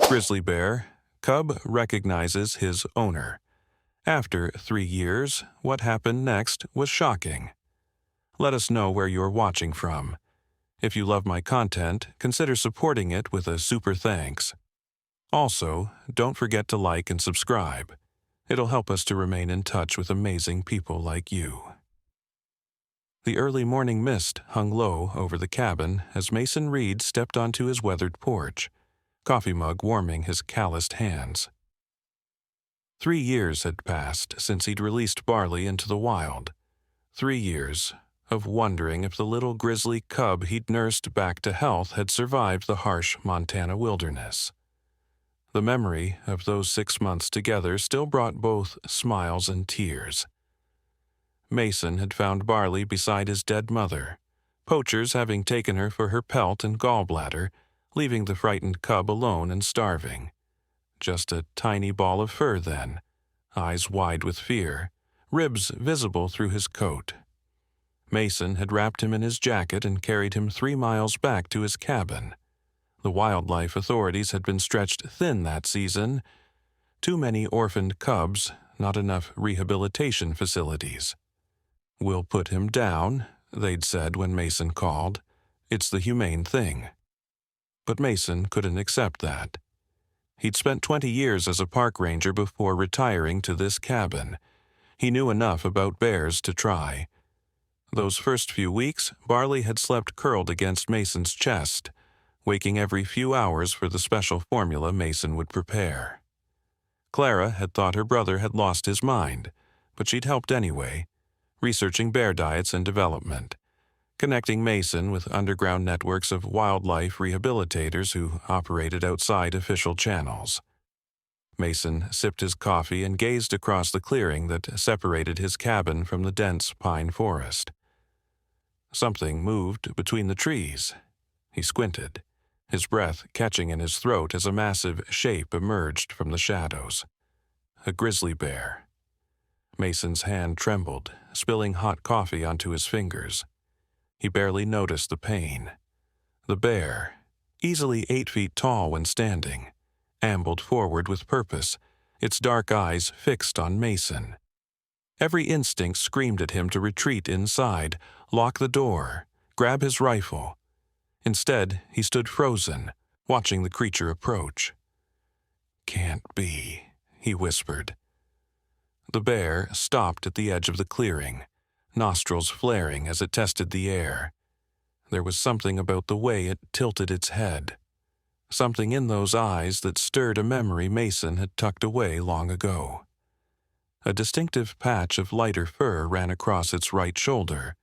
Grizzly bear, cub recognizes his owner. After 3 years, what happened next was shocking. Let us know where you're watching from. If you love my content, consider supporting it with a super thanks. Also, don't forget to like and subscribe. It'll help us to remain in touch with amazing people like you. The early morning mist hung low over the cabin as Mason Reed stepped onto his weathered porch, coffee mug warming his calloused hands. 3 years had passed since he'd released Barley into the wild. 3 years of wondering if the little grizzly cub he'd nursed back to health had survived the harsh Montana wilderness. The memory of those 6 months together still brought both smiles and tears. Mason had found Barley beside his dead mother, poachers having taken her for her pelt and gallbladder, leaving the frightened cub alone and starving. Just a tiny ball of fur then, eyes wide with fear, ribs visible through his coat. Mason had wrapped him in his jacket and carried him 3 miles back to his cabin. The wildlife authorities had been stretched thin that season. Too many orphaned cubs, not enough rehabilitation facilities. "We'll put him down," they'd said when Mason called. "It's the humane thing." But Mason couldn't accept that. He'd spent 20 years as a park ranger before retiring to this cabin. He knew enough about bears to try. Those first few weeks, Barley had slept curled against Mason's chest, waking every few hours for the special formula Mason would prepare. Clara had thought her brother had lost his mind, but she'd helped anyway, researching bear diets and development, connecting Mason with underground networks of wildlife rehabilitators who operated outside official channels. Mason sipped his coffee and gazed across the clearing that separated his cabin from the dense pine forest. Something moved between the trees. He squinted, his breath catching in his throat as a massive shape emerged from the shadows. A grizzly bear. Mason's hand trembled, spilling hot coffee onto his fingers. He barely noticed the pain. The bear, easily 8 feet tall when standing, ambled forward with purpose, its dark eyes fixed on Mason. Every instinct screamed at him to retreat inside, lock the door, grab his rifle. Instead, he stood frozen, watching the creature approach. "Can't be," he whispered. The bear stopped at the edge of the clearing, nostrils flaring as it tested the air. There was something about the way it tilted its head, something in those eyes that stirred a memory Mason had tucked away long ago. A distinctive patch of lighter fur ran across its right shoulder,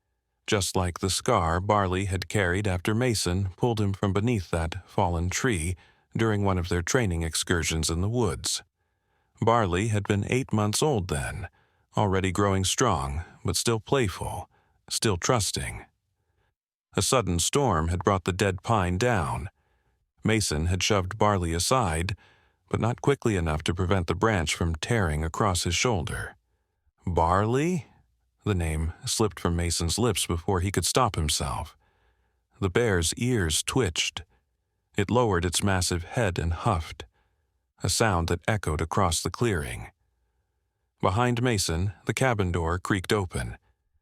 just like the scar Barley had carried after Mason pulled him from beneath that fallen tree during one of their training excursions in the woods. Barley had been 8 months old then, already growing strong, but still playful, still trusting. A sudden storm had brought the dead pine down. Mason had shoved Barley aside, but not quickly enough to prevent the branch from tearing across his shoulder. "Barley?" The name slipped from Mason's lips before he could stop himself. The bear's ears twitched. It lowered its massive head and huffed, a sound that echoed across the clearing. Behind Mason, the cabin door creaked open.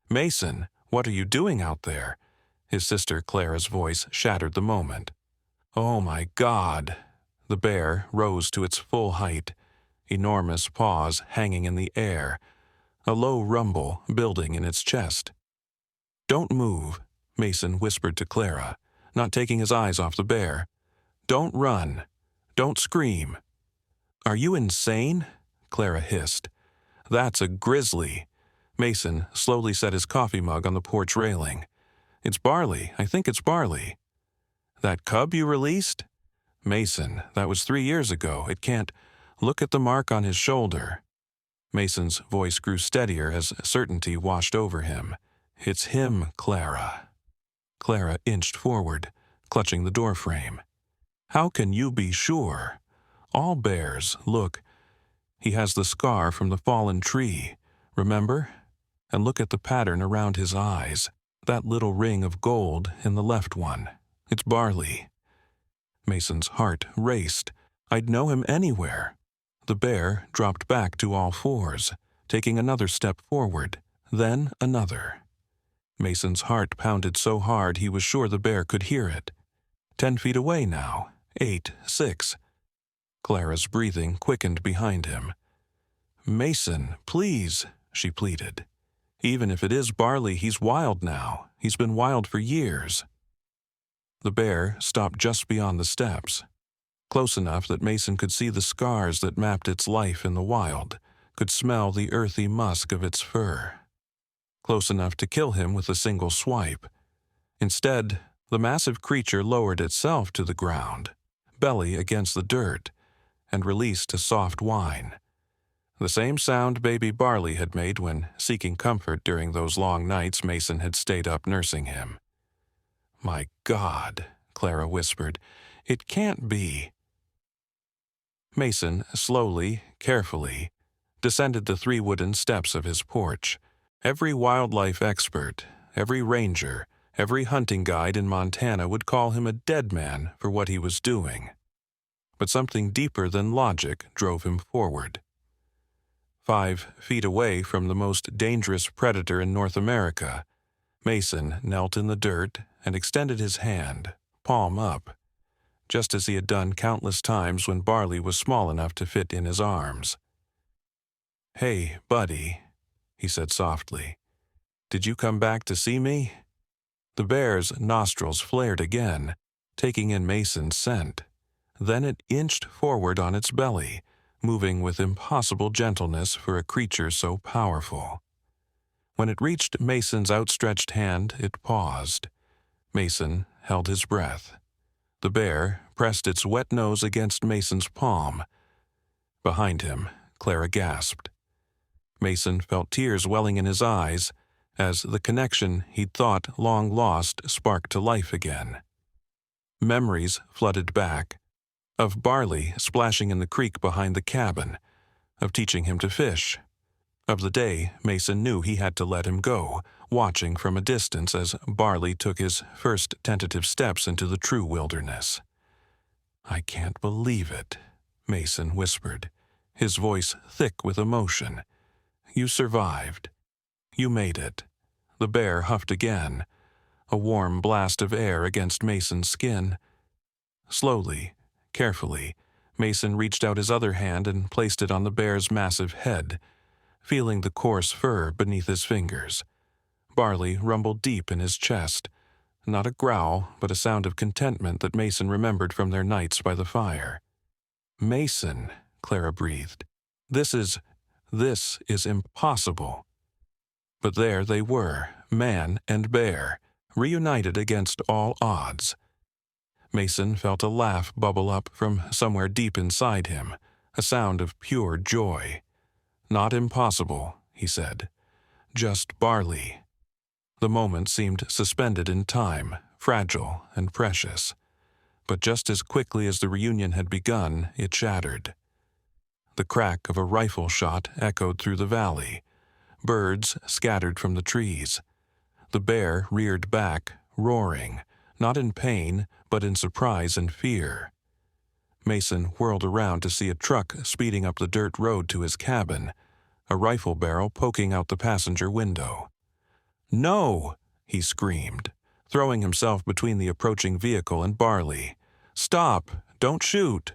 "Mason, what are you doing out there?" His sister Clara's voice shattered the moment. "Oh my God!" The bear rose to its full height, enormous paws hanging in the air, a low rumble building in its chest. "Don't move," Mason whispered to Clara, not taking his eyes off the bear. "Don't run. Don't scream." "Are you insane?" Clara hissed. "That's a grizzly." Mason slowly set his coffee mug on the porch railing. "It's Barley. I think it's Barley." "That cub you released?" "Mason, that was 3 years ago. It can't. Look at the mark on his shoulder." Mason's voice grew steadier as certainty washed over him. "It's him, Clara." Clara inched forward, clutching the doorframe. "How can you be sure? All bears, look. He has the scar from the fallen tree, remember? And look at the pattern around his eyes, that little ring of gold in the left one. It's Barley." Mason's heart raced, I'd know him anywhere. The bear dropped back to all fours, taking another step forward, then another. Mason's heart pounded so hard he was sure the bear could hear it. 10 feet away now, 8, 6. Clara's breathing quickened behind him. "Mason, please," she pleaded. "Even if it is Barley, he's wild now. He's been wild for years." The bear stopped just beyond the steps, close enough that Mason could see the scars that mapped its life in the wild, could smell the earthy musk of its fur. Close enough to kill him with a single swipe. Instead, the massive creature lowered itself to the ground, belly against the dirt, and released a soft whine. The same sound baby Barley had made when seeking comfort during those long nights Mason had stayed up nursing him. "My God," Clara whispered, "it can't be." Mason slowly, carefully, descended the 3 wooden steps of his porch. Every wildlife expert, every ranger, every hunting guide in Montana would call him a dead man for what he was doing. But something deeper than logic drove him forward. 5 feet away from the most dangerous predator in North America, Mason knelt in the dirt and extended his hand, palm up, just as he had done countless times when Barley was small enough to fit in his arms. "Hey, buddy," he said softly. "Did you come back to see me?" The bear's nostrils flared again, taking in Mason's scent. Then it inched forward on its belly, moving with impossible gentleness for a creature so powerful. When it reached Mason's outstretched hand, it paused. Mason held his breath. The bear pressed its wet nose against Mason's palm. Behind him, Clara gasped. Mason felt tears welling in his eyes as the connection he'd thought long lost sparked to life again. Memories flooded back, of Barley splashing in the creek behind the cabin, of teaching him to fish, of the day Mason knew he had to let him go, watching from a distance as Barley took his first tentative steps into the true wilderness. "I can't believe it," Mason whispered, his voice thick with emotion. "You survived. You made it." The bear huffed again, a warm blast of air against Mason's skin. Slowly, carefully, Mason reached out his other hand and placed it on the bear's massive head, feeling the coarse fur beneath his fingers. Barley rumbled deep in his chest, not a growl, but a sound of contentment that Mason remembered from their nights by the fire. "Mason," Clara breathed, This is impossible." But there they were, man and bear, reunited against all odds. Mason felt a laugh bubble up from somewhere deep inside him, a sound of pure joy. "Not impossible," he said. "Just Barley." The moment seemed suspended in time, fragile and precious. But just as quickly as the reunion had begun, it shattered. The crack of a rifle shot echoed through the valley. Birds scattered from the trees. The bear reared back, roaring, not in pain, but in surprise and fear. Mason whirled around to see a truck speeding up the dirt road to his cabin, a rifle barrel poking out the passenger window. "No!" he screamed, throwing himself between the approaching vehicle and Barley. "Stop! Don't shoot!"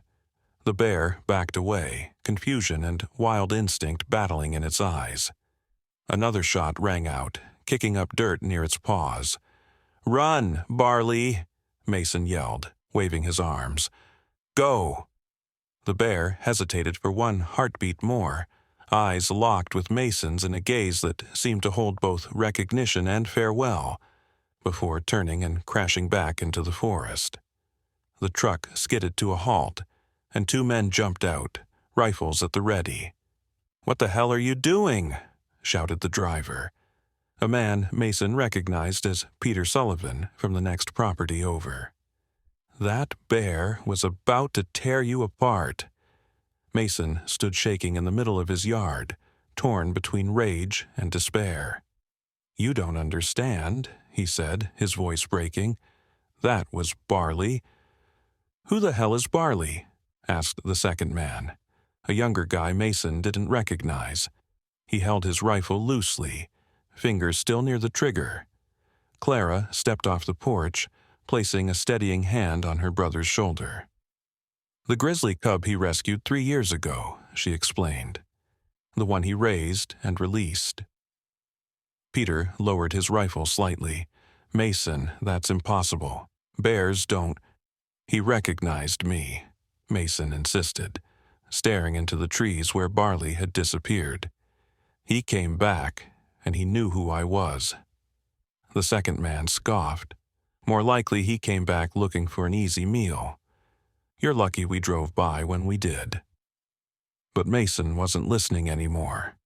The bear backed away, confusion and wild instinct battling in its eyes. Another shot rang out, kicking up dirt near its paws. "Run, Barley!" Mason yelled, waving his arms. "Go!" The bear hesitated for one heartbeat more, eyes locked with Mason's in a gaze that seemed to hold both recognition and farewell, before turning and crashing back into the forest. The truck skidded to a halt, and two men jumped out, rifles at the ready. "What the hell are you doing?" shouted the driver, a man Mason recognized as Peter Sullivan from the next property over. That bear was about to tear you apart. Mason stood shaking in the middle of his yard, torn between rage and despair. "You don't understand," he said, his voice breaking. "That was Barley." "Who the hell is Barley?" asked the second man, a younger guy Mason didn't recognize. He held his rifle loosely, fingers still near the trigger. Clara stepped off the porch, placing a steadying hand on her brother's shoulder. "The grizzly cub he rescued 3 years ago," she explained. "The one he raised and released." Peter lowered his rifle slightly. "Mason, that's impossible. Bears don't—" "He recognized me," Mason insisted, staring into the trees where Barley had disappeared. "He came back, and he knew who I was." The second man scoffed. "More likely he came back looking for an easy meal. You're lucky we drove by when we did." But Mason wasn't listening anymore.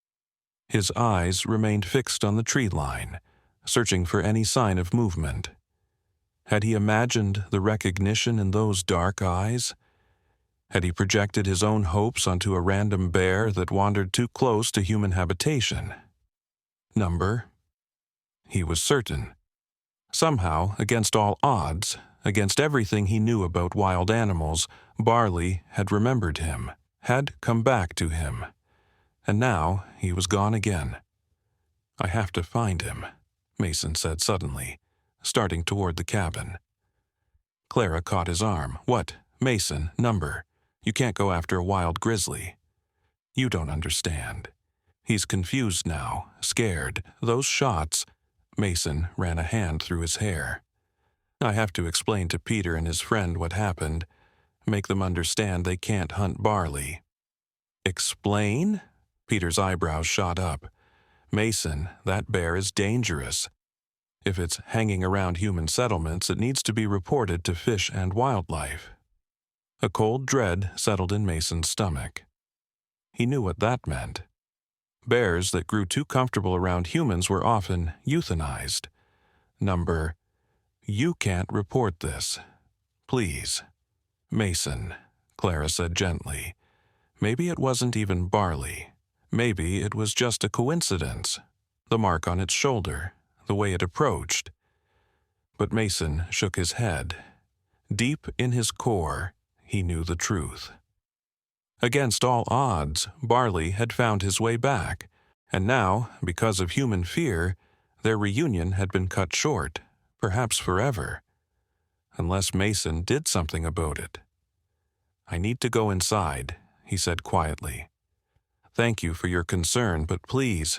His eyes remained fixed on the tree line, searching for any sign of movement. Had he imagined the recognition in those dark eyes? Had he projected his own hopes onto a random bear that wandered too close to human habitation? Number? He was certain. Somehow, against all odds, against everything he knew about wild animals, Barley had remembered him, had come back to him. And now he was gone again. "I have to find him," Mason said suddenly, starting toward the cabin. Clara caught his arm. "What? Mason, number. You can't go after a wild grizzly." "You don't understand." He's confused now, scared. Those shots— Mason ran a hand through his hair. "I have to explain to Peter and his friend what happened. Make them understand they can't hunt Barley." "Explain?" Peter's eyebrows shot up. "Mason, that bear is dangerous. If it's hanging around human settlements, it needs to be reported to Fish and Wildlife." A cold dread settled in Mason's stomach. He knew what that meant. Bears that grew too comfortable around humans were often euthanized. Number, "You can't report this. Please." "Mason," Clara said gently. "Maybe it wasn't even Barley. Maybe it was just a coincidence. The mark on its shoulder, the way it approached." But Mason shook his head. Deep in his core, he knew the truth. Against all odds, Barley had found his way back, and now, because of human fear, their reunion had been cut short, perhaps forever. Unless Mason did something about it. "I need to go inside," he said quietly. "Thank you for your concern, but please,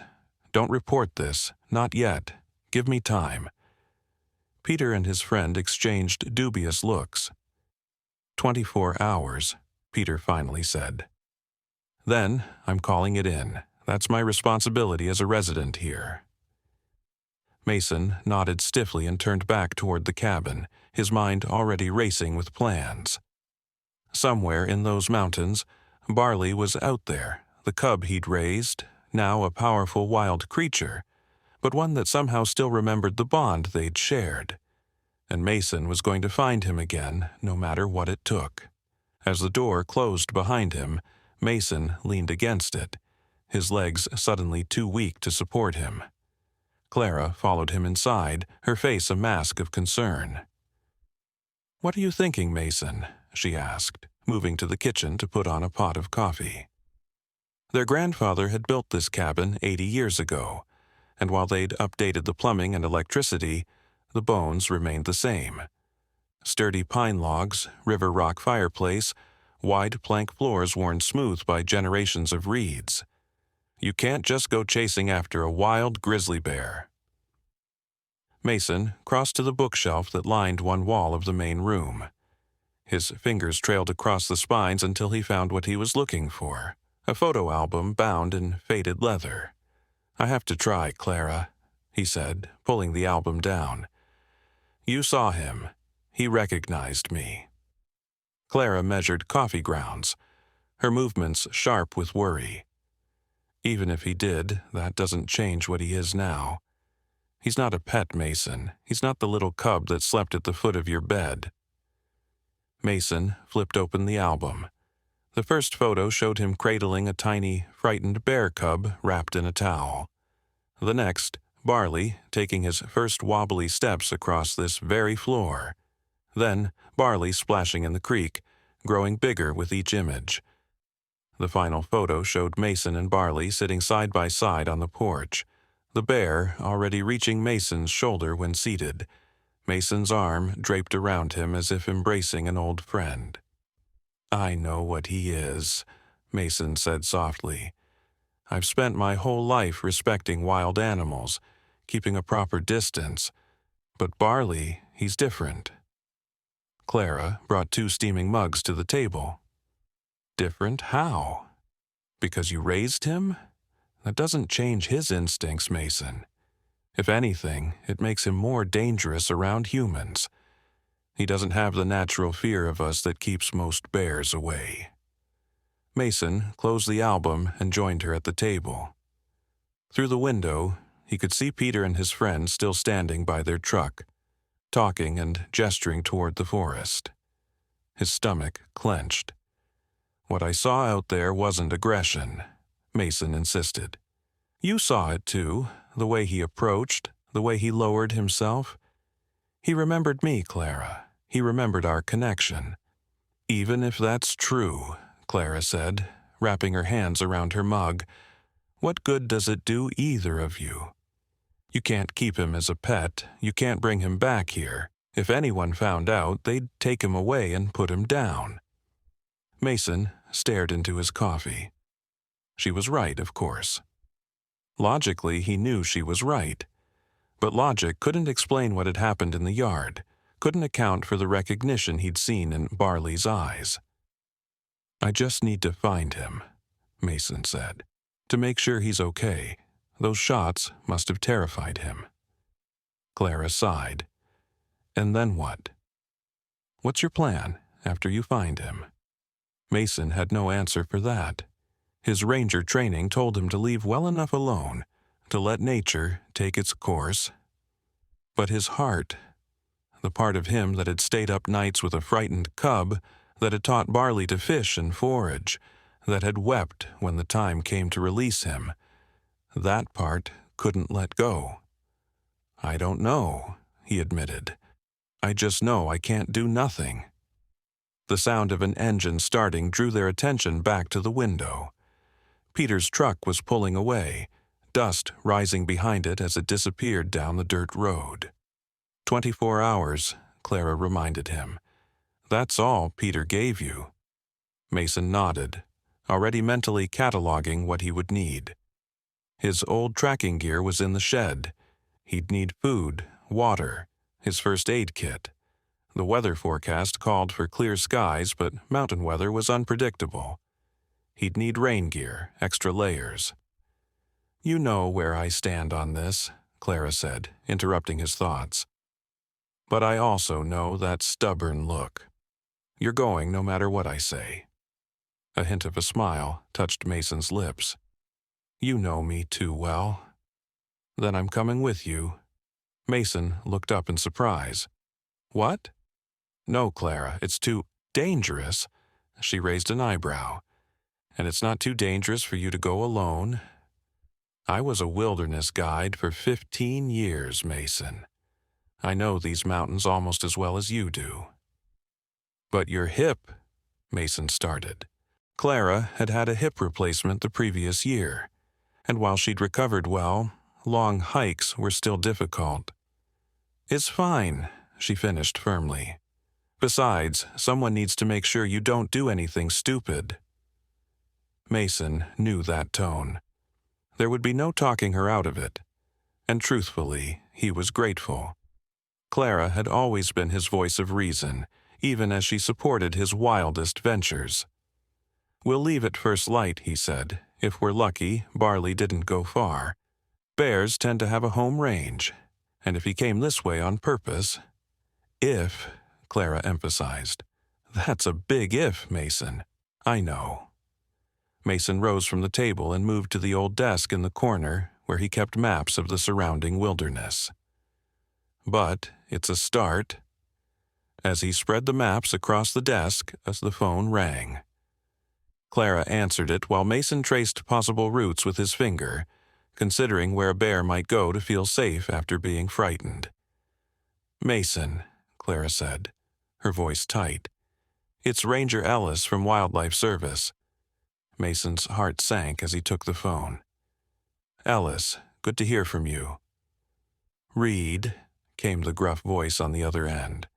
don't report this, not yet. Give me time." Peter and his friend exchanged dubious looks. 24 hours, Peter finally said. "Then I'm calling it in. That's my responsibility as a resident here." Mason nodded stiffly and turned back toward the cabin, his mind already racing with plans. Somewhere in those mountains, Barley was out there, the cub he'd raised, now a powerful wild creature, but one that somehow still remembered the bond they'd shared. And Mason was going to find him again, no matter what it took. As the door closed behind him, Mason leaned against it, his legs suddenly too weak to support him. Clara followed him inside, her face a mask of concern. "What are you thinking, Mason?" she asked, moving to the kitchen to put on a pot of coffee. Their grandfather had built this cabin 80 years ago, and while they'd updated the plumbing and electricity, the bones remained the same. Sturdy pine logs, river rock fireplace, wide plank floors worn smooth by generations of reeds. You can't just go chasing after a wild grizzly bear. Mason crossed to the bookshelf that lined one wall of the main room. His fingers trailed across the spines until he found what he was looking for, a photo album bound in faded leather. "I have to try, Clara," he said, pulling the album down. "You saw him. He recognized me." Clara measured coffee grounds, her movements sharp with worry. Even if he did, that doesn't change what he is now. He's not a pet, Mason. He's not the little cub that slept at the foot of your bed. Mason flipped open the album. The first photo showed him cradling a tiny, frightened bear cub wrapped in a towel. The next, Barley taking his first wobbly steps across this very floor. Then Barley splashing in the creek, growing bigger with each image. The final photo showed Mason and Barley sitting side by side on the porch, the bear already reaching Mason's shoulder when seated, Mason's arm draped around him as if embracing an old friend. "I know what he is," Mason said softly. "I've spent my whole life respecting wild animals, keeping a proper distance. But Barley, he's different." Clara brought 2 steaming mugs to the table. "Different? How? Because you raised him? That doesn't change his instincts, Mason. If anything, it makes him more dangerous around humans. He doesn't have the natural fear of us that keeps most bears away." Mason closed the album and joined her at the table. Through the window, he could see Peter and his friend still standing by their truck, talking and gesturing toward the forest. His stomach clenched. "What I saw out there wasn't aggression," Mason insisted. "You saw it too, the way he approached, the way he lowered himself. He remembered me, Clara. He remembered our connection." "Even if that's true," Clara said, wrapping her hands around her mug, "what good does it do either of you? You can't keep him as a pet. You can't bring him back here. If anyone found out, they'd take him away and put him down." Mason stared into his coffee. She was right, of course. Logically, he knew she was right. But logic couldn't explain what had happened in the yard, couldn't account for the recognition he'd seen in Barley's eyes. "I just need to find him," Mason said, "to make sure he's okay. Those shots must have terrified him." Clara sighed. "And then what? What's your plan after you find him?" Mason had no answer for that. His ranger training told him to leave well enough alone, to let nature take its course. But his heart, the part of him that had stayed up nights with a frightened cub, that had taught Barley to fish and forage, that had wept when the time came to release him, that part couldn't let go. "I don't know," he admitted. "I just know I can't do nothing." The sound of an engine starting drew their attention back to the window. Peter's truck was pulling away, dust rising behind it as it disappeared down the dirt road. 24 hours, Clara reminded him. "That's all Peter gave you." Mason nodded, already mentally cataloging what he would need. His old tracking gear was in the shed. He'd need food, water, his first aid kit. The weather forecast called for clear skies, but mountain weather was unpredictable. He'd need rain gear, extra layers. "You know where I stand on this," Clara said, interrupting his thoughts. "But I also know that stubborn look. You're going no matter what I say." A hint of a smile touched Mason's lips. "You know me too well." "Then I'm coming with you." Mason looked up in surprise. "What?" "No, Clara, it's too dangerous." She raised an eyebrow. "And it's not too dangerous for you to go alone." "I was a wilderness guide for 15 years, Mason. I know these mountains almost as well as you do." "But your hip," Mason started. Clara had had a hip replacement the previous year, and while she'd recovered well, long hikes were still difficult. "It's fine," she finished firmly. "Besides, someone needs to make sure you don't do anything stupid." Mason knew that tone. There would be no talking her out of it, and truthfully, he was grateful. Clara had always been his voice of reason, even as she supported his wildest ventures. "We'll leave at first light," he said. "If we're lucky, Barley didn't go far. Bears tend to have a home range, and if he came this way on purpose—" "If," Clara emphasized. "That's a big if, Mason." "I know." Mason rose from the table and moved to the old desk in the corner where he kept maps of the surrounding wilderness. "But it's a start." As he spread the maps across the desk, as the phone rang. Clara answered it while Mason traced possible routes with his finger, considering where a bear might go to feel safe after being frightened. "Mason," Clara said, her voice tight, It's Ranger Ellis from Wildlife Service. Mason's heart sank as he took the phone. Ellis, good to hear from you. Reed, came the gruff voice on the other end.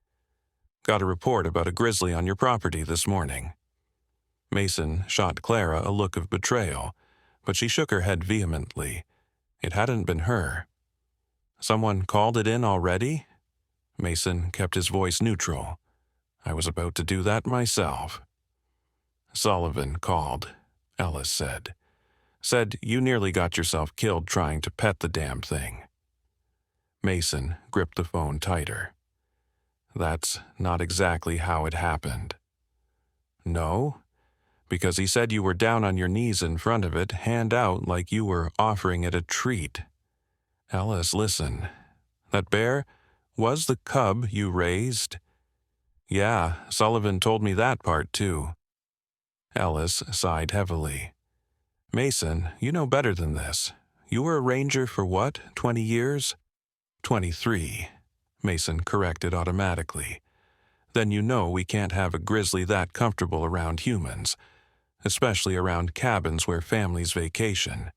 Got a report about a grizzly on your property this morning. Mason shot Clara a look of betrayal, but she shook her head vehemently. It hadn't been her. Someone called it in already? Mason kept his voice neutral. I was about to do that myself. Sullivan called, Ellis said. Said you nearly got yourself killed trying to pet the damn thing. Mason gripped the phone tighter. That's not exactly how it happened. No? Because he said you were down on your knees in front of it, hand out like you were offering it a treat. Ellis, listen. That bear was the cub you raised? Yeah, Sullivan told me that part too. Ellis sighed heavily. Mason, you know better than this. You were a ranger for what, 20 years? 23, Mason corrected automatically. Then you know we can't have a grizzly that comfortable around humans, especially around cabins where families vacation.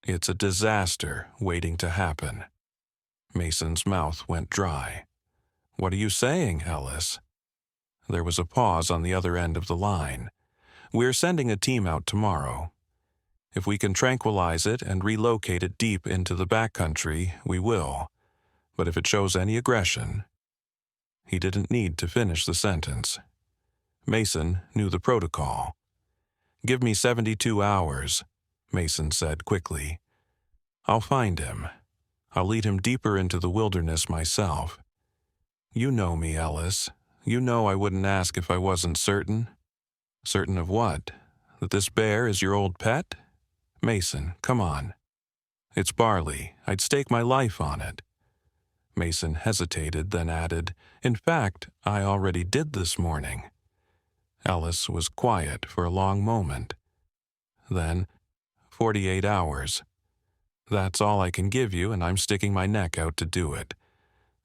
It's a disaster waiting to happen. Mason's mouth went dry. What are you saying, Ellis? There was a pause on the other end of the line. We're sending a team out tomorrow. If we can tranquilize it and relocate it deep into the backcountry, we will. But if it shows any aggression... He didn't need to finish the sentence. Mason knew the protocol. Give me 72 hours, Mason said quickly. I'll find him. I'll lead him deeper into the wilderness myself. You know me, Ellis. You know I wouldn't ask if I wasn't certain. Certain of what? That this bear is your old pet? Mason, come on. It's Barley. I'd stake my life on it. Mason hesitated, then added, In fact, I already did this morning. Ellis was quiet for a long moment. Then, 48 hours. That's all I can give you, and I'm sticking my neck out to do it.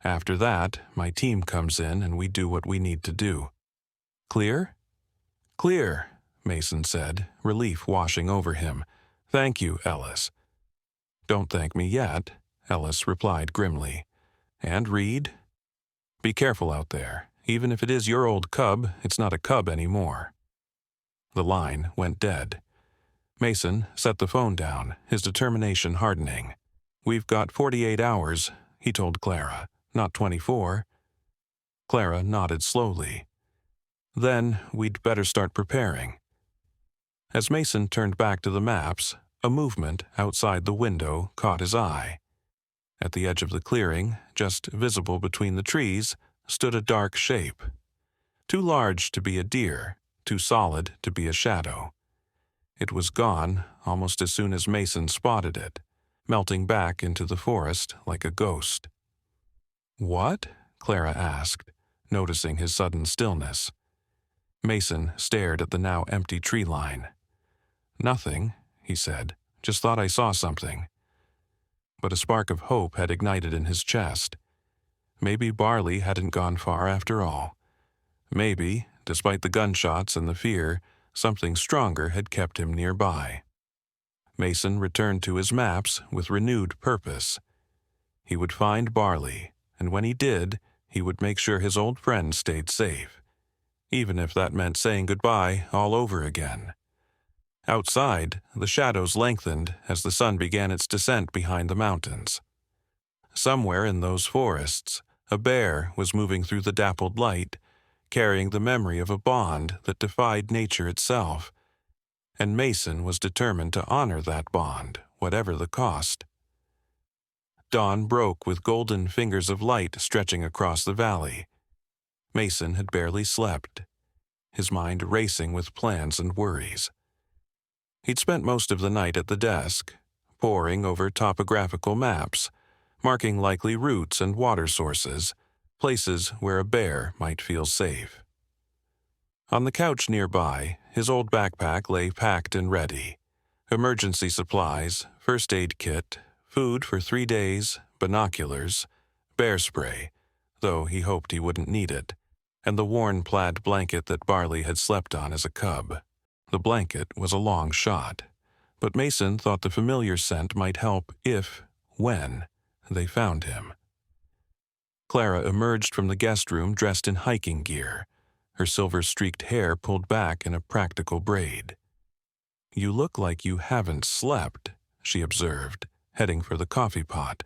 After that, my team comes in and we do what we need to do. Clear? Clear, Mason said, relief washing over him. Thank you, Ellis. Don't thank me yet, Ellis replied grimly. And Reed? Be careful out there. Even if it is your old cub, it's not a cub anymore. The line went dead. Mason set the phone down, his determination hardening. We've got 48 hours, he told Clara, not 24. Clara nodded slowly. Then we'd better start preparing. As Mason turned back to the maps, a movement outside the window caught his eye. At the edge of the clearing, just visible between the trees, stood a dark shape. Too large to be a deer, too solid to be a shadow. It was gone almost as soon as Mason spotted it, melting back into the forest like a ghost. What? Clara asked, noticing his sudden stillness. Mason stared at the now empty tree line. Nothing, he said. Just thought I saw something. But a spark of hope had ignited in his chest. Maybe Barley hadn't gone far after all. Maybe, despite the gunshots and the fear, something stronger had kept him nearby. Mason returned to his maps with renewed purpose. He would find Barley, and when he did, he would make sure his old friend stayed safe, even if that meant saying goodbye all over again. Outside, the shadows lengthened as the sun began its descent behind the mountains. Somewhere in those forests, a bear was moving through the dappled light, carrying the memory of a bond that defied nature itself, and Mason was determined to honor that bond, whatever the cost. Dawn broke with golden fingers of light stretching across the valley. Mason had barely slept, his mind racing with plans and worries. He'd spent most of the night at the desk, poring over topographical maps, marking likely routes and water sources, places where a bear might feel safe. On the couch nearby, his old backpack lay packed and ready. Emergency supplies, first aid kit, food for 3 days, binoculars, bear spray, though he hoped he wouldn't need it, and the worn plaid blanket that Barley had slept on as a cub. The blanket was a long shot, but Mason thought the familiar scent might help when they found him. Clara emerged from the guest room dressed in hiking gear, her silver-streaked hair pulled back in a practical braid. "You look like you haven't slept," she observed, heading for the coffee pot.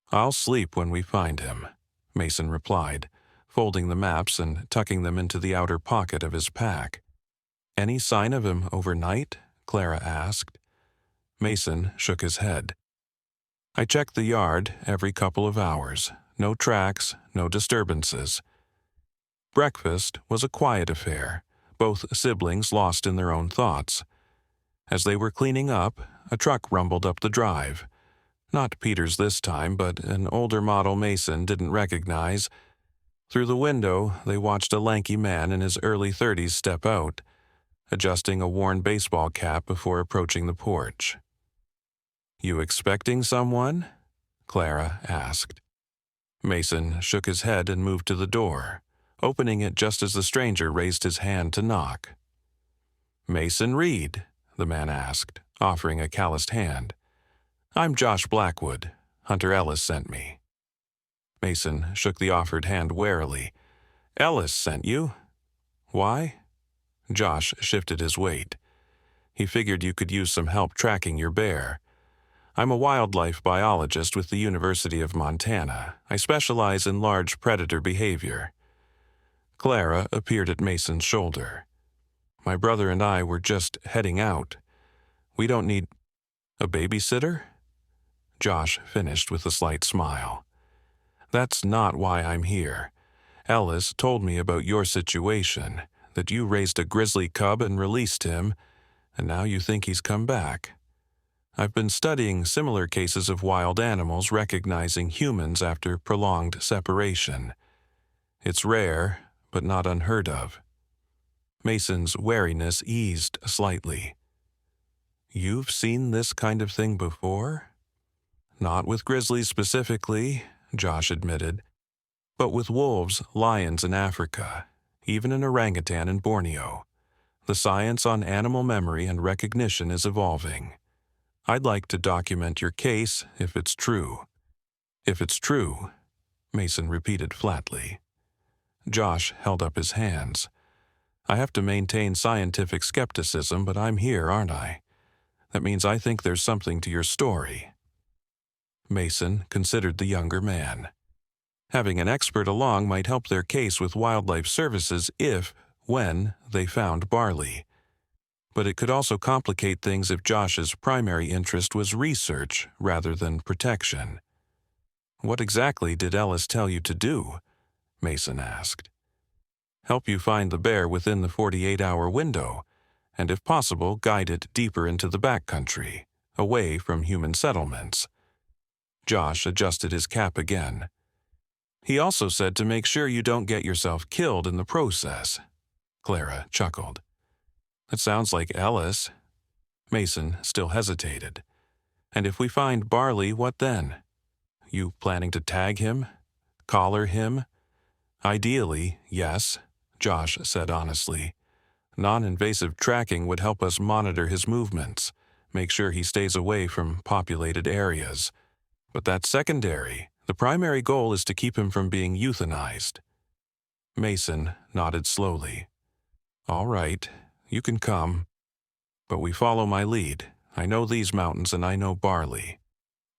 "I'll sleep when we find him," Mason replied, folding the maps and tucking them into the outer pocket of his pack. "Any sign of him overnight?" Clara asked. Mason shook his head. "I checked the yard every couple of hours. No tracks, no disturbances." Breakfast was a quiet affair, both siblings lost in their own thoughts. As they were cleaning up, a truck rumbled up the drive. Not Peter's this time, but an older model Mason didn't recognize. Through the window, they watched a lanky man in his early 30s step out, adjusting a worn baseball cap before approaching the porch. "You expecting someone?" Clara asked. Mason shook his head and moved to the door, opening it just as the stranger raised his hand to knock. "Mason Reed?" the man asked, offering a calloused hand. "I'm Josh Blackwood. Hunter Ellis sent me." Mason shook the offered hand warily. "Ellis sent you? Why?" Josh shifted his weight. "He figured you could use some help tracking your bear. I'm a wildlife biologist with the University of Montana. I specialize in large predator behavior." Clara appeared at Mason's shoulder. "My brother and I were just heading out. We don't need a babysitter?" Josh finished with a slight smile. "That's not why I'm here. Ellis told me about your situation, that you raised a grizzly cub and released him, and now you think he's come back. I've been studying similar cases of wild animals recognizing humans after prolonged separation. It's rare, but not unheard of." Mason's wariness eased slightly. "You've seen this kind of thing before?" "Not with grizzlies specifically," Josh admitted, "but with wolves, lions in Africa, even an orangutan in Borneo. The science on animal memory and recognition is evolving. I'd like to document your case if it's true." "If it's true," Mason repeated flatly. Josh held up his hands. "I have to maintain scientific skepticism, but I'm here, aren't I? That means I think there's something to your story." Mason considered the younger man. Having an expert along might help their case with wildlife services when they found Barley. But it could also complicate things if Josh's primary interest was research rather than protection. "What exactly did Ellis tell you to do?" Mason asked. "Help you find the bear within the 48-hour window, and if possible, guide it deeper into the backcountry, away from human settlements." Josh adjusted his cap again. "He also said to make sure you don't get yourself killed in the process." Clara chuckled. "That sounds like Ellis." Mason still hesitated. "And if we find Barley, what then? You planning to tag him? Collar him?" "Ideally, yes," Josh said honestly. "Non-invasive tracking would help us monitor his movements, make sure he stays away from populated areas. But that's secondary. The primary goal is to keep him from being euthanized." Mason nodded slowly. "All right. You can come. But we follow my lead. I know these mountains and I know Barley."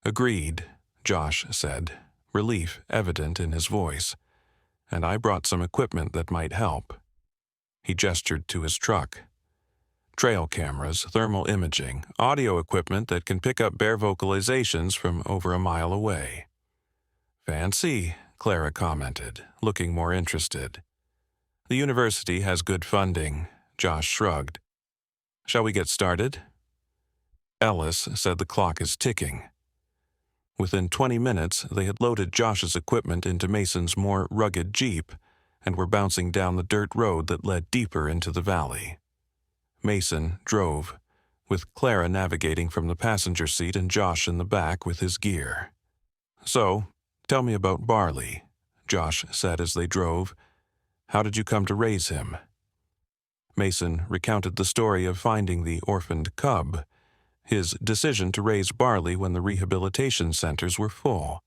"Agreed," Josh said, relief evident in his voice. "And I brought some equipment that might help." He gestured to his truck. "Trail cameras, thermal imaging, audio equipment that can pick up bear vocalizations from over a mile away." "Fancy," Clara commented, looking more interested. "The university has good funding," Josh shrugged. "Shall we get started?" Ellis said the clock is ticking. Within 20 minutes, they had loaded Josh's equipment into Mason's more rugged Jeep and were bouncing down the dirt road that led deeper into the valley. Mason drove, with Clara navigating from the passenger seat and Josh in the back with his gear. "So, tell me about Barley," Josh said as they drove. How did you come to raise him?" Mason recounted the story of finding the orphaned cub, his decision to raise Barley when the rehabilitation centers were full,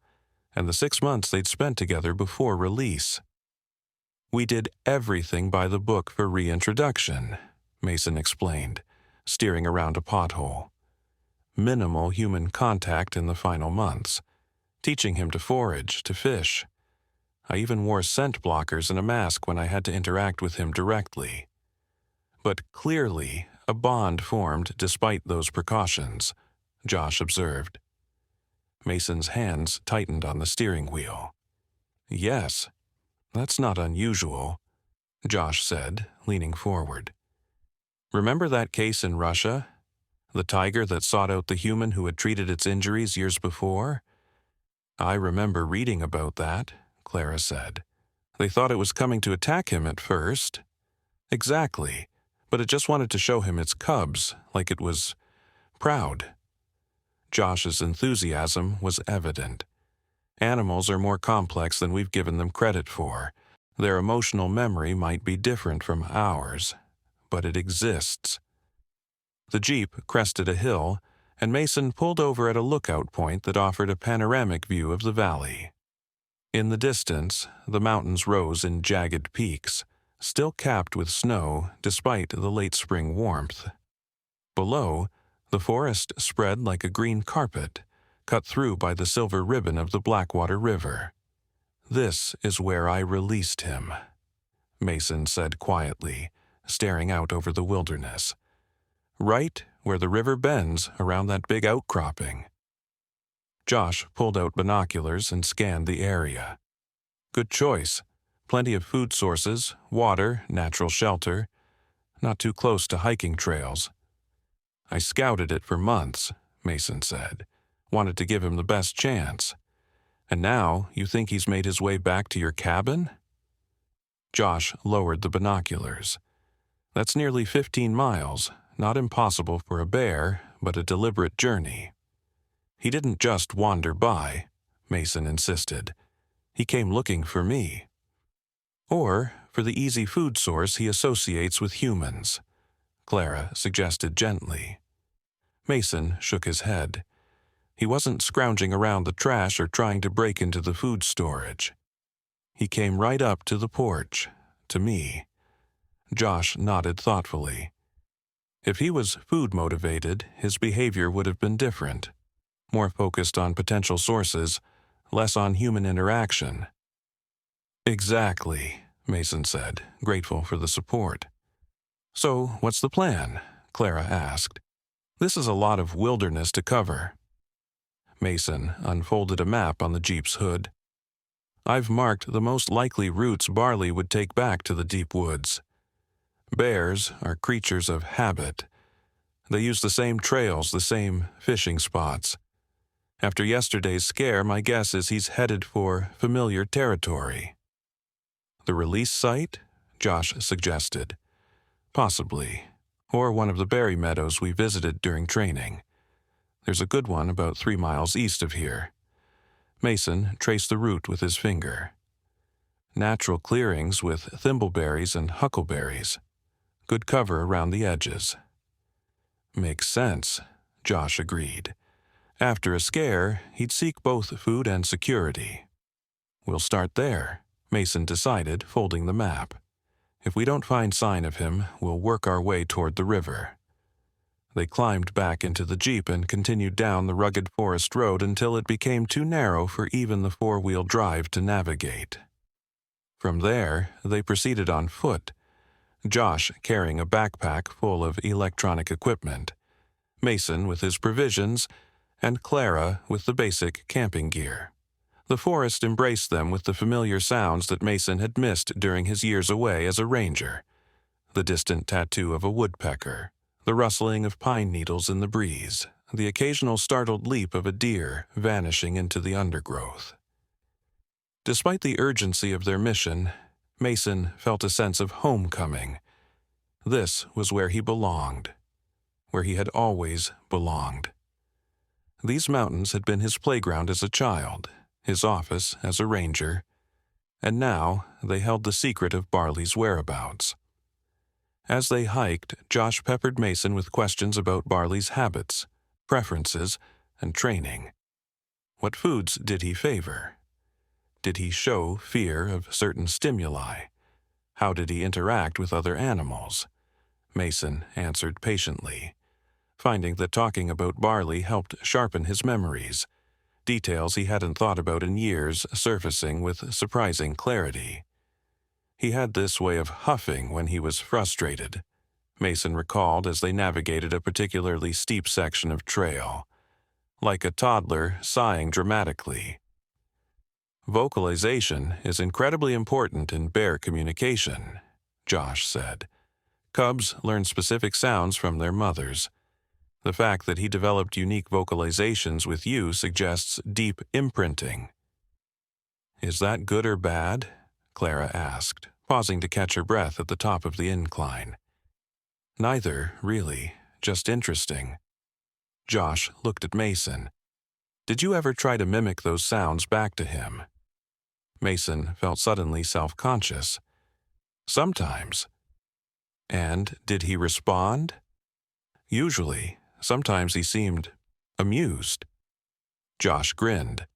and the 6 months they'd spent together before release. "We did everything by the book for reintroduction," Mason explained, steering around a pothole. "Minimal human contact in the final months, teaching him to forage, to fish. I even wore scent blockers and a mask when I had to interact with him directly. But clearly, a bond formed despite those precautions," Josh observed. Mason's hands tightened on the steering wheel. "Yes, that's not unusual," Josh said, leaning forward. "Remember that case in Russia? The tiger that sought out the human who had treated its injuries years before?" "I remember reading about that," Clara said. "They thought it was coming to attack him at first." "Exactly, but it just wanted to show him its cubs, like it was proud." Josh's enthusiasm was evident. "Animals are more complex than we've given them credit for. Their emotional memory might be different from ours, but it exists." The Jeep crested a hill, and Mason pulled over at a lookout point that offered a panoramic view of the valley. In the distance, the mountains rose in jagged peaks, still capped with snow despite the late spring warmth. Below, the forest spread like a green carpet, cut through by the silver ribbon of the Blackwater River. "This is where I released him," Mason said quietly, staring out over the wilderness. "Right where the river bends around that big outcropping." Josh pulled out binoculars and scanned the area. "Good choice. Plenty of food sources, water, natural shelter. Not too close to hiking trails." "I scouted it for months," Mason said. "Wanted to give him the best chance. And now you think he's made his way back to your cabin?" Josh lowered the binoculars. "That's nearly 15 miles, not impossible for a bear, but a deliberate journey." "He didn't just wander by," Mason insisted. "He came looking for me." "Or for the easy food source he associates with humans," Clara suggested gently. Mason shook his head. He wasn't scrounging around the trash or trying to break into the food storage. He came right up to the porch, to me. Josh nodded thoughtfully. If he was food-motivated, his behavior would have been different. More focused on potential sources, less on human interaction. "Exactly," Mason said, grateful for the support. "So, what's the plan?" Clara asked. "This is a lot of wilderness to cover." Mason unfolded a map on the Jeep's hood. "I've marked the most likely routes Barley would take back to the deep woods. Bears are creatures of habit. They use the same trails, the same fishing spots. After yesterday's scare, my guess is he's headed for familiar territory." "The release site?" Josh suggested. "Possibly. Or one of the berry meadows we visited during training. There's a good one about 3 miles east of here." Mason traced the route with his finger. "Natural clearings with thimbleberries and huckleberries. Good cover around the edges." "Makes sense," Josh agreed. After a scare, he'd seek both food and security. "We'll start there," Mason decided, folding the map. "If we don't find sign of him, we'll work our way toward the river." They climbed back into the Jeep and continued down the rugged forest road until it became too narrow for even the 4-wheel drive to navigate. From there, they proceeded on foot, Josh carrying a backpack full of electronic equipment, Mason with his provisions, and Clara with the basic camping gear. The forest embraced them with the familiar sounds that Mason had missed during his years away as a ranger. The distant tattoo of a woodpecker, the rustling of pine needles in the breeze, the occasional startled leap of a deer vanishing into the undergrowth. Despite the urgency of their mission, Mason felt a sense of homecoming. This was where he belonged, where he had always belonged. These mountains had been his playground as a child, his office as a ranger. and now they held the secret of Barley's whereabouts. As they hiked, Josh peppered Mason with questions about Barley's habits, preferences, and training. What foods did he favor? Did he show fear of certain stimuli? How did he interact with other animals? Mason answered patiently, finding that talking about Barley helped sharpen his memories, details he hadn't thought about in years surfacing with surprising clarity. He had this way of huffing when he was frustrated, Mason recalled as they navigated a particularly steep section of trail, like a toddler sighing dramatically. Vocalization is incredibly important in bear communication, Josh said. Cubs learn specific sounds from their mothers. The fact that he developed unique vocalizations with you suggests deep imprinting. Is that good or bad? Clara asked, pausing to catch her breath at the top of the incline. Neither, really, just interesting. Josh looked at Mason. Did you ever try to mimic those sounds back to him? Mason felt suddenly self-conscious. Sometimes. And did he respond? Usually. Sometimes he seemed amused. Josh grinned.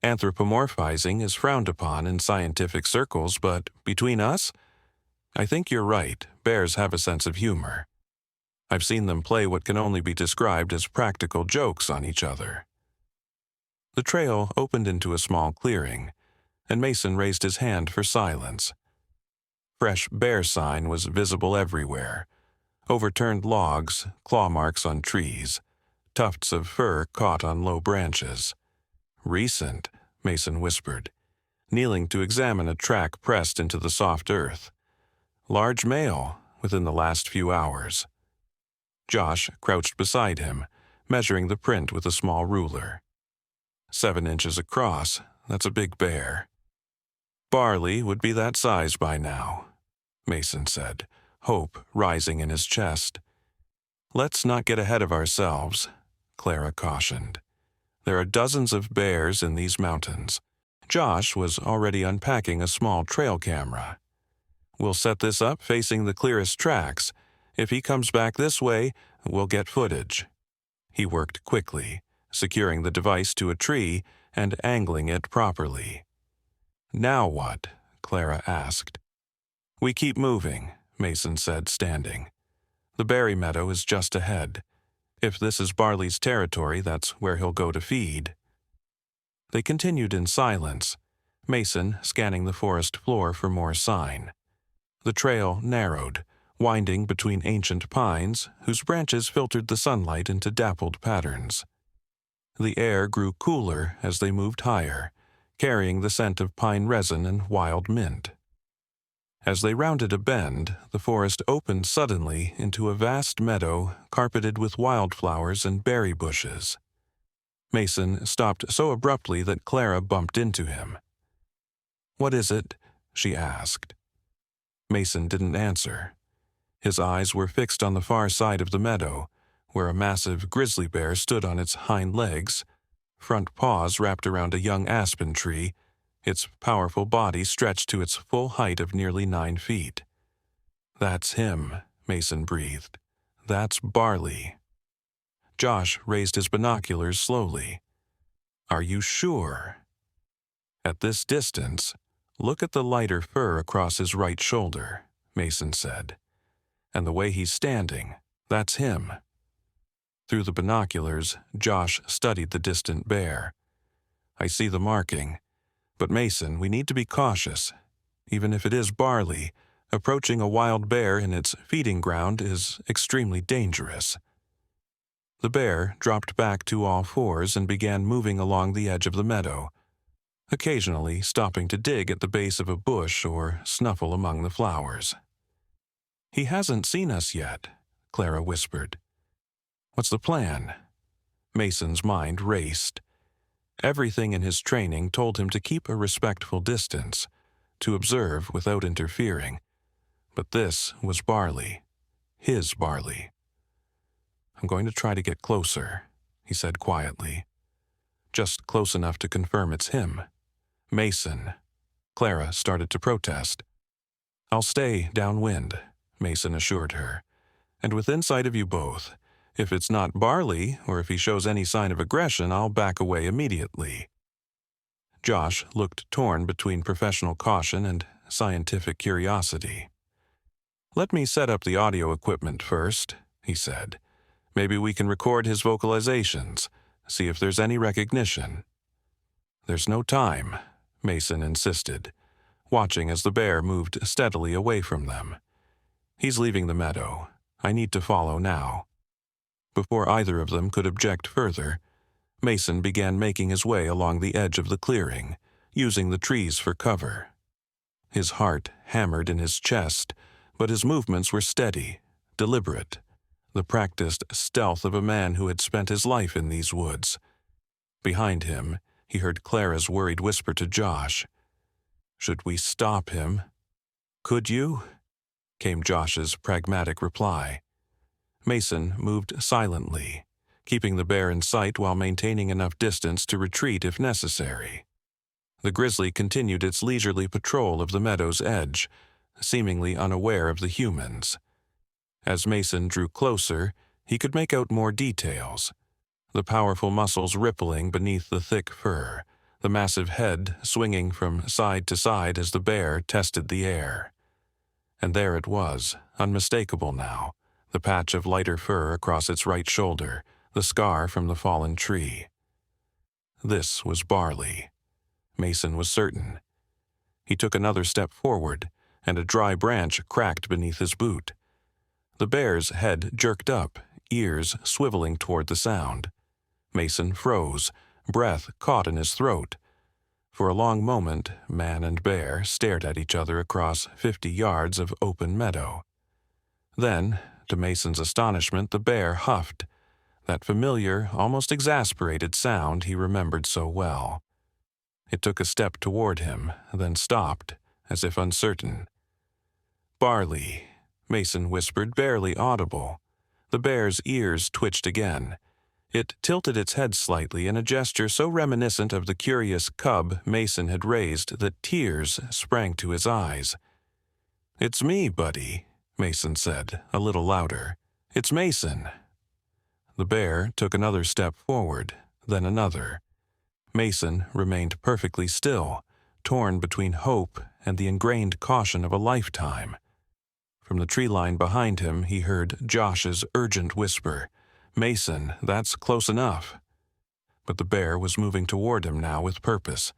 Anthropomorphizing is frowned upon in scientific circles, but between us, I think you're right. Bears have a sense of humor. I've seen them play what can only be described as practical jokes on each other. The trail opened into a small clearing, and Mason raised his hand for silence. Fresh bear sign was visible everywhere. Overturned logs, claw marks on trees, tufts of fur caught on low branches. Recent, Mason whispered, kneeling to examine a track pressed into the soft earth. Large male within the last few hours. Josh crouched beside him, measuring the print with a small ruler. 7 inches across, that's a big bear. Barley would be that size by now, Mason said, hope rising in his chest. Let's not get ahead of ourselves, Clara cautioned. There are dozens of bears in these mountains. Josh was already unpacking a small trail camera. We'll set this up facing the clearest tracks. If he comes back this way, we'll get footage. He worked quickly, securing the device to a tree and angling it properly. Now what? Clara asked. We keep moving, Mason said, standing. The berry meadow is just ahead. If this is Barley's territory, that's where he'll go to feed. They continued in silence, Mason scanning the forest floor for more sign. The trail narrowed, winding between ancient pines whose branches filtered the sunlight into dappled patterns. The air grew cooler as they moved higher, carrying the scent of pine resin and wild mint. As they rounded a bend, the forest opened suddenly into a vast meadow carpeted with wildflowers and berry bushes. Mason stopped so abruptly that Clara bumped into him. "What is it?" she asked. Mason didn't answer. His eyes were fixed on the far side of the meadow, where a massive grizzly bear stood on its hind legs, front paws wrapped around a young aspen tree, its powerful body stretched to its full height of nearly 9 feet. "That's him," Mason breathed. "That's Barley." Josh raised his binoculars slowly. "Are you sure?" "At this distance, look at the lighter fur across his right shoulder," Mason said. "And the way he's standing, that's him." Through the binoculars, Josh studied the distant bear. "I see the marking. But Mason, we need to be cautious. Even if it is Barley, approaching a wild bear in its feeding ground is extremely dangerous." The bear dropped back to all fours and began moving along the edge of the meadow, occasionally stopping to dig at the base of a bush or snuffle among the flowers. "He hasn't seen us yet," Clara whispered. "What's the plan?" Mason's mind raced. Everything in his training told him to keep a respectful distance, to observe without interfering. But this was Barley. His Barley. "I'm going to try to get closer," he said quietly. "Just close enough to confirm it's him. Mason." Clara started to protest. "I'll stay downwind," Mason assured her, "and within sight of you both. If it's not Barley, or if he shows any sign of aggression, I'll back away immediately." Josh looked torn between professional caution and scientific curiosity. "Let me set up the audio equipment first," he said. "Maybe we can record his vocalizations, see if there's any recognition." "There's no time," Mason insisted, watching as the bear moved steadily away from them. "He's leaving the meadow. I need to follow now." Before either of them could object further, Mason began making his way along the edge of the clearing, using the trees for cover. His heart hammered in his chest, but his movements were steady, deliberate, the practiced stealth of a man who had spent his life in these woods. Behind him, he heard Clara's worried whisper to Josh. "Should we stop him?" "Could you?" came Josh's pragmatic reply. Mason moved silently, keeping the bear in sight while maintaining enough distance to retreat if necessary. The Grizzly continued its leisurely patrol of the meadow's edge, seemingly unaware of the humans. As Mason drew closer, he could make out more details. The powerful muscles rippling beneath the thick fur, the massive head swinging from side to side as the bear tested the air. And there it was, unmistakable now, the patch of lighter fur across its right shoulder, the scar from the fallen tree. This was Barley. Mason was certain. He took another step forward, and a dry branch cracked beneath his boot. The bear's head jerked up, ears swiveling toward the sound. Mason froze, breath caught in his throat. For a long moment, man and bear stared at each other across 50 yards of open meadow. Then, to Mason's astonishment, the bear huffed, that familiar, almost exasperated sound he remembered so well. It took a step toward him, then stopped, as if uncertain. "Barley," Mason whispered, barely audible. The bear's ears twitched again. It tilted its head slightly in a gesture so reminiscent of the curious cub Mason had raised that tears sprang to his eyes. "It's me, buddy," Mason said, a little louder. "It's Mason." The bear took another step forward, then another. Mason remained perfectly still, torn between hope and the ingrained caution of a lifetime. From the tree line behind him, he heard Josh's urgent whisper, "Mason, that's close enough." But the bear was moving toward him now with purpose,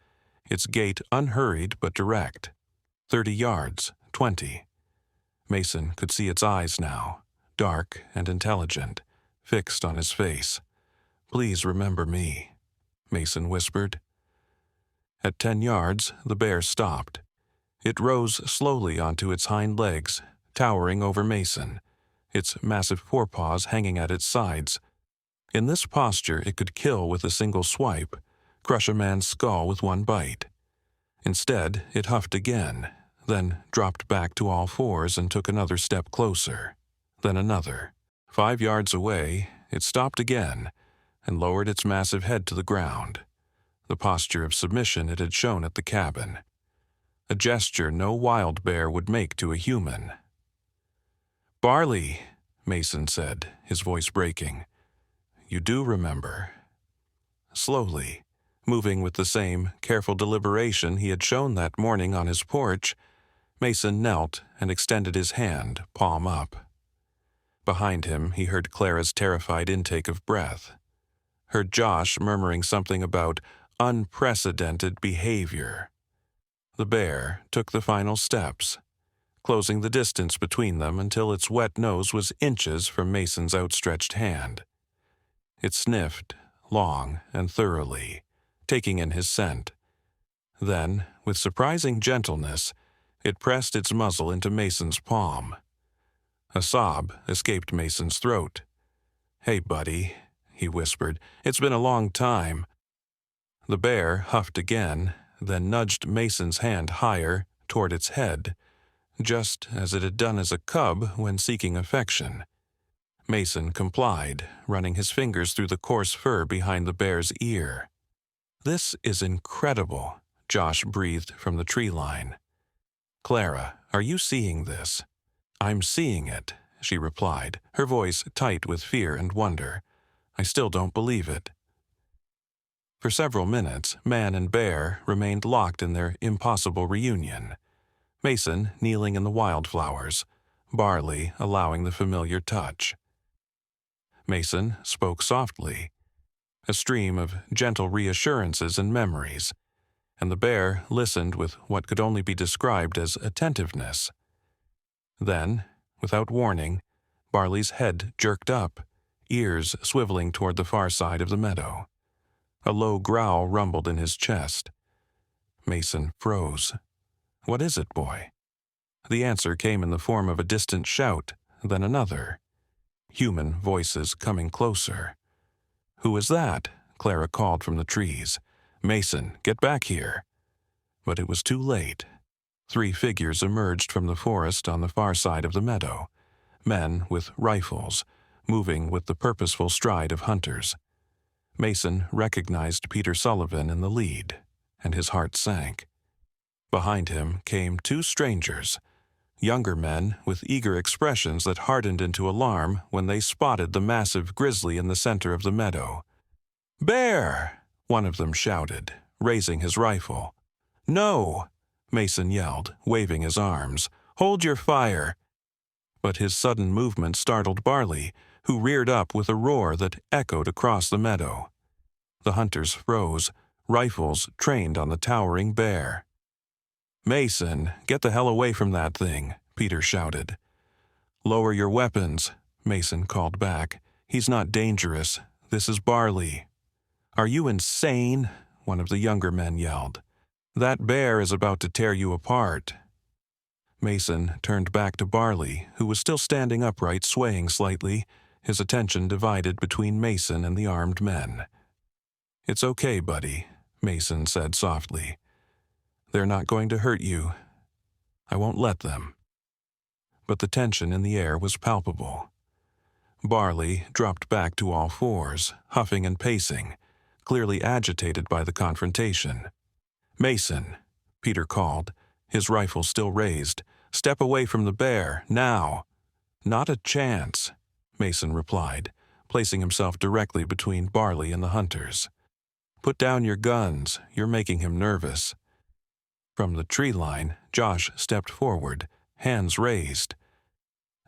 its gait unhurried but direct. 30 yards, 20. Mason could see its eyes now, dark and intelligent, fixed on his face. "Please remember me," Mason whispered. At 10 yards, the bear stopped. It rose slowly onto its hind legs, towering over Mason, its massive forepaws hanging at its sides. In this posture, it could kill with a single swipe, crush a man's skull with one bite. Instead, it huffed again, then dropped back to all fours and took another step closer, then another. 5 yards away, it stopped again and lowered its massive head to the ground, the posture of submission it had shown at the cabin, a gesture no wild bear would make to a human. "Barley," Mason said, his voice breaking. "You do remember." Slowly, moving with the same careful deliberation he had shown that morning on his porch, Mason knelt and extended his hand, palm up. Behind him, he heard Clara's terrified intake of breath, heard Josh murmuring something about unprecedented behavior. The bear took the final steps, closing the distance between them until its wet nose was inches from Mason's outstretched hand. It sniffed, long and thoroughly, taking in his scent. Then, with surprising gentleness, it pressed its muzzle into Mason's palm. A sob escaped Mason's throat. "Hey, buddy," he whispered, "it's been a long time." The bear huffed again, then nudged Mason's hand higher toward its head, just as it had done as a cub when seeking affection. Mason complied, running his fingers through the coarse fur behind the bear's ear. "This is incredible," Josh breathed from the tree line. "Clara, are you seeing this?" "I'm seeing it," she replied, her voice tight with fear and wonder. "I still don't believe it." For several minutes, man and bear remained locked in their impossible reunion. Mason kneeling in the wildflowers, Barley allowing the familiar touch. Mason spoke softly, a stream of gentle reassurances and memories, and the bear listened with what could only be described as attentiveness. Then, without warning, Barley's head jerked up, ears swiveling toward the far side of the meadow. A low growl rumbled in his chest. Mason froze. "What is it, boy?" The answer came in the form of a distant shout, then another. Human voices coming closer. "Who is that?" Clara called from the trees. "Mason, get back here." But it was too late. 3 figures emerged from the forest on the far side of the meadow, men with rifles, moving with the purposeful stride of hunters. Mason recognized Peter Sullivan in the lead, and his heart sank. Behind him came 2 strangers, younger men with eager expressions that hardened into alarm when they spotted the massive grizzly in the center of the meadow. "Bear!" one of them shouted, raising his rifle. "No!" Mason yelled, waving his arms. "Hold your fire!" But his sudden movement startled Barley, who reared up with a roar that echoed across the meadow. The hunters froze, rifles trained on the towering bear. "Mason, get the hell away from that thing," Peter shouted. "Lower your weapons," Mason called back. "He's not dangerous. This is Barley." "Are you insane?" one of the younger men yelled. "That bear is about to tear you apart." Mason turned back to Barley, who was still standing upright, swaying slightly, his attention divided between Mason and the armed men. "It's okay, buddy," Mason said softly. "They're not going to hurt you. I won't let them." But the tension in the air was palpable. Barley dropped back to all fours, huffing and pacing, clearly agitated by the confrontation. "Mason," Peter called, his rifle still raised. "Step away from the bear, now." "Not a chance," Mason replied, placing himself directly between Barley and the hunters. "Put down your guns, you're making him nervous." From the tree line, Josh stepped forward, hands raised.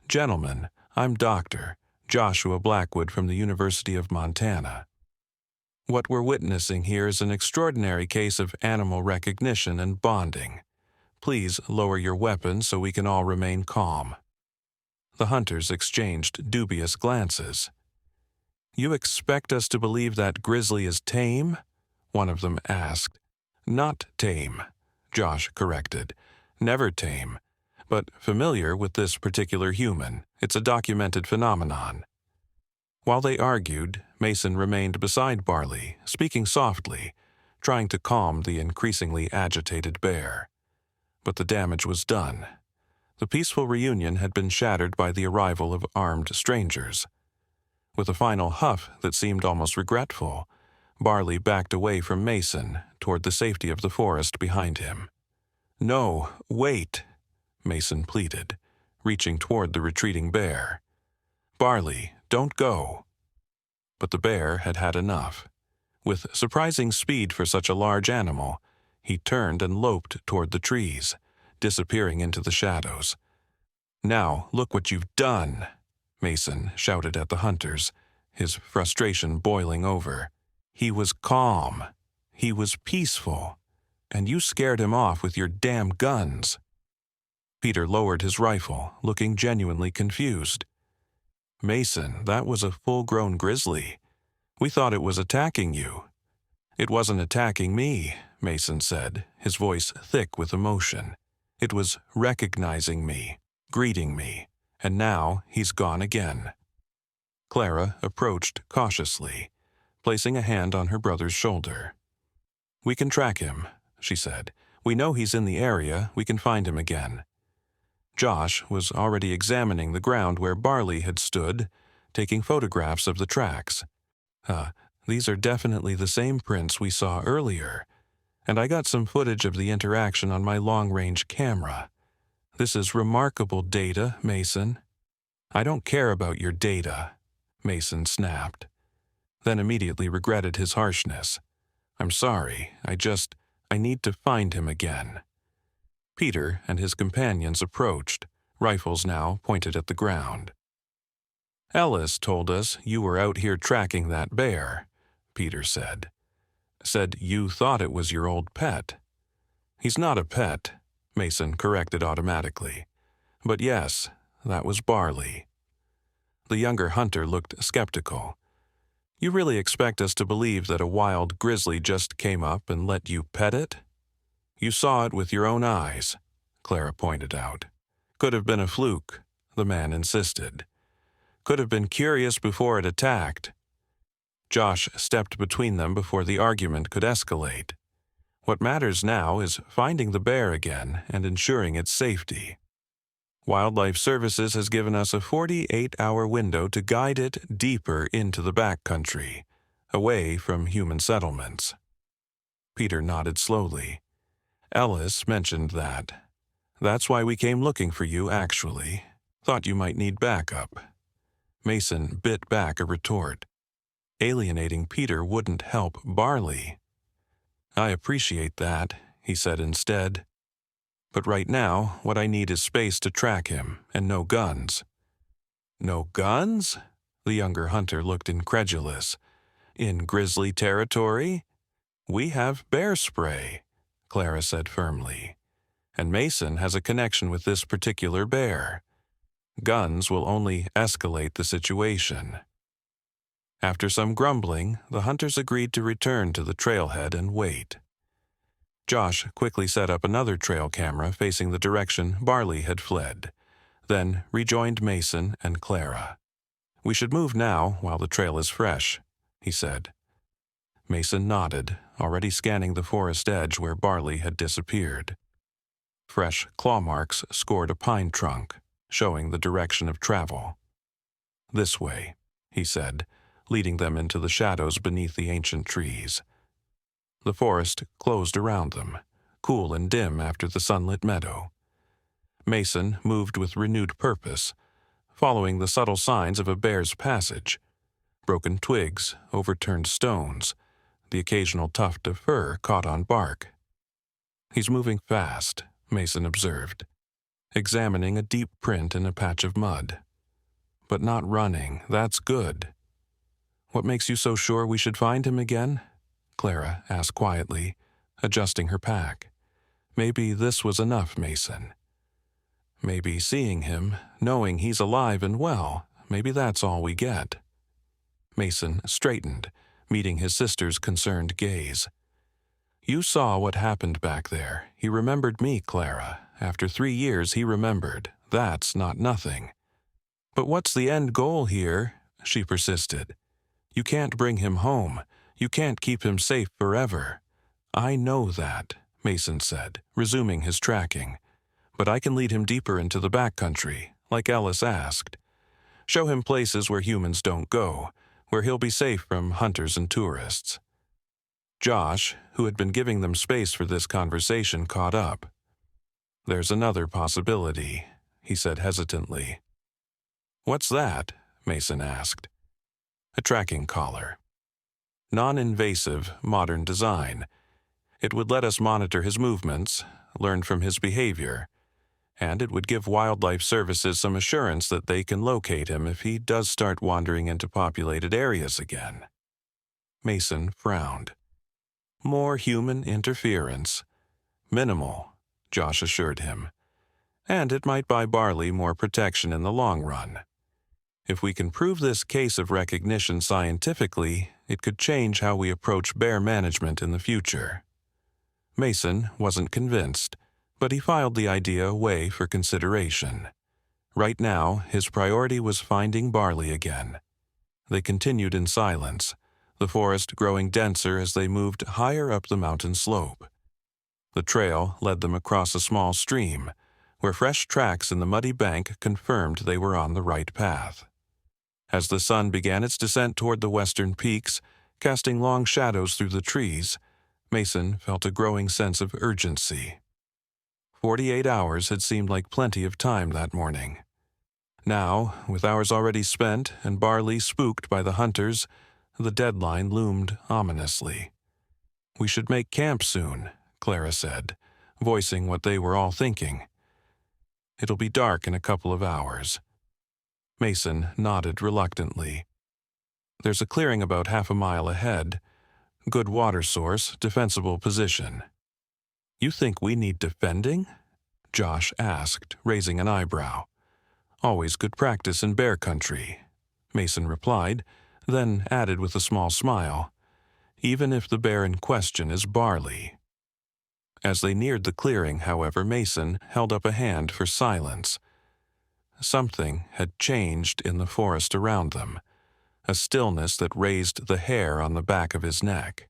"Gentlemen, I'm Dr. Joshua Blackwood from the University of Montana. What we're witnessing here is an extraordinary case of animal recognition and bonding. Please lower your weapons so we can all remain calm." The hunters exchanged dubious glances. "You expect us to believe that Grizzly is tame?" one of them asked. "Not tame," Josh corrected. "Never tame, but familiar with this particular human. It's a documented phenomenon." While they argued, Mason remained beside Barley, speaking softly, trying to calm the increasingly agitated bear. But the damage was done. The peaceful reunion had been shattered by the arrival of armed strangers. With a final huff that seemed almost regretful, Barley backed away from Mason toward the safety of the forest behind him. "No, wait," Mason pleaded, reaching toward the retreating bear. "Barley, don't go." But the bear had had enough. With surprising speed for such a large animal, he turned and loped toward the trees, disappearing into the shadows. "Now, look what you've done," Mason shouted at the hunters, his frustration boiling over. "He was calm. He was peaceful. And you scared him off with your damn guns." Peter lowered his rifle, looking genuinely confused. "Mason, that was a full-grown grizzly. We thought it was attacking you." "It wasn't attacking me," Mason said, his voice thick with emotion. "It was recognizing me, greeting me, and now he's gone again." Clara approached cautiously, placing a hand on her brother's shoulder. "We can track him," she said. "We know he's in the area. We can find him again." Josh was already examining the ground where Barley had stood, taking photographs of the tracks. These are definitely the same prints we saw earlier," And I got some footage of the interaction on my long-range camera. This is remarkable data, Mason." "I don't care about your data," Mason snapped, then immediately regretted his harshness. "I'm sorry, I need to find him again." Peter and his companions approached, rifles now pointed at the ground. "Ellis told us you were out here tracking that bear," Peter said. "Said you thought it was your old pet." "He's not a pet," Mason corrected automatically. "But yes, that was Barley." The younger hunter looked skeptical. "You really expect us to believe that a wild grizzly just came up and let you pet it?" "You saw it with your own eyes," Clara pointed out. "Could have been a fluke," the man insisted. "Could have been curious before it attacked." Josh stepped between them before the argument could escalate. "What matters now is finding the bear again and ensuring its safety. Wildlife Services has given us a 48-hour window to guide it deeper into the backcountry, away from human settlements." Peter nodded slowly. "Ellis mentioned that. That's why we came looking for you, actually. Thought you might need backup." Mason bit back a retort. Alienating Peter wouldn't help Barley. "I appreciate that," he said instead. "But right now, what I need is space to track him, and no guns." "No guns?" The younger hunter looked incredulous. "In Grizzly territory?" "We have bear spray," Clara said firmly. "And Mason has a connection with this particular bear. Guns will only escalate the situation." After some grumbling, the hunters agreed to return to the trailhead and wait. Josh quickly set up another trail camera facing the direction Barley had fled, then rejoined Mason and Clara. "We should move now while the trail is fresh," he said. Mason nodded, already scanning the forest edge where Barley had disappeared. Fresh claw marks scored a pine trunk, showing the direction of travel. "This way," he said, leading them into the shadows beneath the ancient trees. The forest closed around them, cool and dim after the sunlit meadow. Mason moved with renewed purpose, following the subtle signs of a bear's passage: broken twigs, overturned stones, the occasional tuft of fur caught on bark. "He's moving fast," Mason observed, examining a deep print in a patch of mud. "But not running, that's good." "What makes you so sure we should find him again?" Clara asked quietly, adjusting her pack. "Maybe this was enough, Mason. Maybe seeing him, knowing he's alive and well, maybe that's all we get." Mason straightened, meeting his sister's concerned gaze. "You saw what happened back there. He remembered me, Clara. After 3 years, he remembered. That's not nothing." "But what's the end goal here?" she persisted. "You can't bring him home. You can't keep him safe forever." "I know that," Mason said, resuming his tracking. "But I can lead him deeper into the backcountry, like Ellis asked. Show him places where humans don't go, where he'll be safe from hunters and tourists." Josh, who had been giving them space for this conversation, caught up. "There's another possibility," he said hesitantly. "What's that?" Mason asked. "A tracking collar. Non-invasive, modern design. It would let us monitor his movements, learn from his behavior, and it would give Wildlife Services some assurance that they can locate him if he does start wandering into populated areas again." Mason frowned. "More human interference." "Minimal," Josh assured him. "And it might buy Barley more protection in the long run. If we can prove this case of recognition scientifically, it could change how we approach bear management in the future." Mason wasn't convinced, but he filed the idea away for consideration. Right now, his priority was finding Barley again. They continued in silence, the forest growing denser as they moved higher up the mountain slope. The trail led them across a small stream, where fresh tracks in the muddy bank confirmed they were on the right path. As the sun began its descent toward the western peaks, casting long shadows through the trees, Mason felt a growing sense of urgency. 48 hours had seemed like plenty of time that morning. Now, with hours already spent and Barley spooked by the hunters, the deadline loomed ominously. "We should make camp soon," Clara said, voicing what they were all thinking. "It'll be dark in a couple of hours." Mason nodded reluctantly. "There's a clearing about half a mile ahead. Good water source, defensible position." "You think we need defending?" Josh asked, raising an eyebrow. "Always good practice in bear country," Mason replied, then added with a small smile, "even if the bear in question is Barley." As they neared the clearing, however, Mason held up a hand for silence. Something had changed in the forest around them, a stillness that raised the hair on the back of his neck.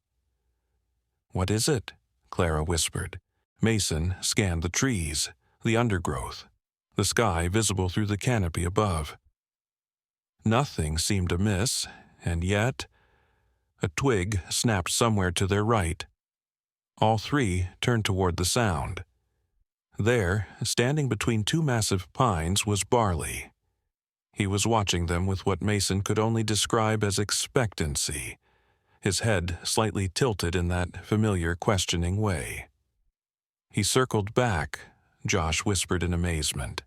"What is it?" Clara whispered. Mason scanned the trees, the undergrowth, the sky visible through the canopy above. Nothing seemed amiss, and yet a twig snapped somewhere to their right. All three turned toward the sound. There, standing between two massive pines, was Barley. He was watching them with what Mason could only describe as expectancy, his head slightly tilted in that familiar questioning way. "He circled back," Josh whispered in amazement.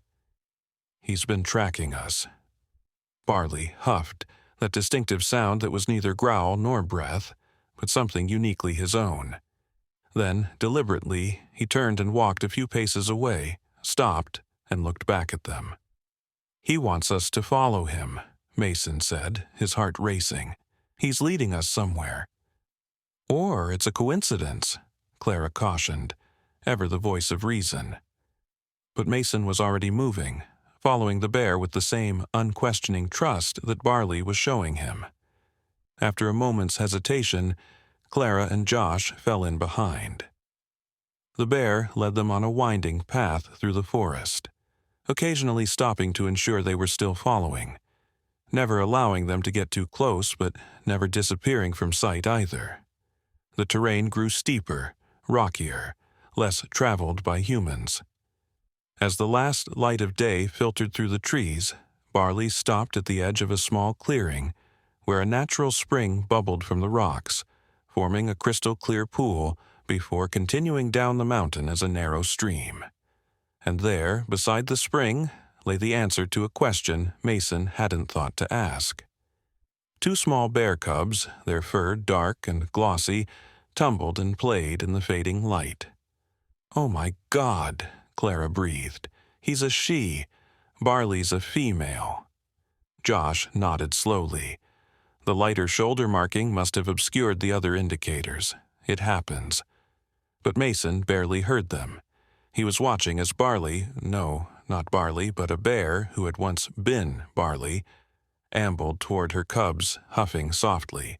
"He's been tracking us." Barley huffed, that distinctive sound that was neither growl nor breath, but something uniquely his own. Then, deliberately, he turned and walked a few paces away, stopped, and looked back at them. "He wants us to follow him," Mason said, his heart racing. "He's leading us somewhere." "Or it's a coincidence," Clara cautioned, ever the voice of reason. But Mason was already moving, following the bear with the same unquestioning trust that Barley was showing him. After a moment's hesitation, Clara and Josh fell in behind. The bear led them on a winding path through the forest, occasionally stopping to ensure they were still following, never allowing them to get too close but never disappearing from sight either. The terrain grew steeper, rockier, less traveled by humans. As the last light of day filtered through the trees, Barley stopped at the edge of a small clearing where a natural spring bubbled from the rocks, forming a crystal-clear pool before continuing down the mountain as a narrow stream. And there, beside the spring, lay the answer to a question Mason hadn't thought to ask. Two small bear cubs, their fur dark and glossy, tumbled and played in the fading light. "Oh my God," Clara breathed. "He's a she. Barley's a female." Josh nodded slowly. The lighter shoulder marking must have obscured the other indicators. It happens. But Mason barely heard them. He was watching as Barley, no, not Barley, but a bear who had once been Barley, ambled toward her cubs, huffing softly.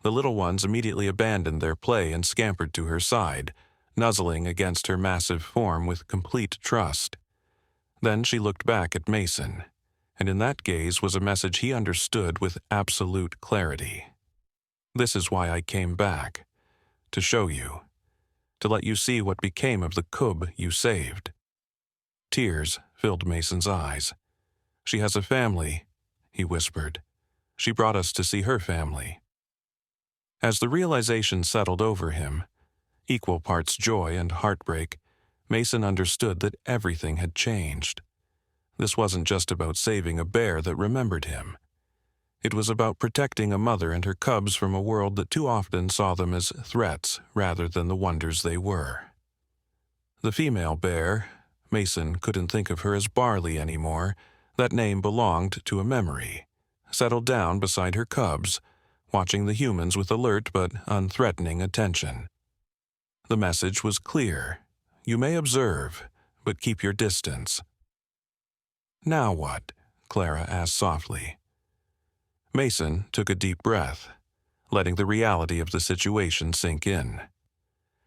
The little ones immediately abandoned their play and scampered to her side, nuzzling against her massive form with complete trust. Then she looked back at Mason, and in that gaze was a message he understood with absolute clarity. "This is why I came back. To show you. To let you see what became of the cub you saved." Tears filled Mason's eyes. "She has a family," he whispered. "She brought us to see her family." As the realization settled over him, equal parts joy and heartbreak, Mason understood that everything had changed. This wasn't just about saving a bear that remembered him. It was about protecting a mother and her cubs from a world that too often saw them as threats rather than the wonders they were. The female bear, Mason couldn't think of her as Barley anymore, that name belonged to a memory, settled down beside her cubs, watching the humans with alert but unthreatening attention. The message was clear. You may observe, but keep your distance. "Now what?" Clara asked softly. Mason took a deep breath, letting the reality of the situation sink in.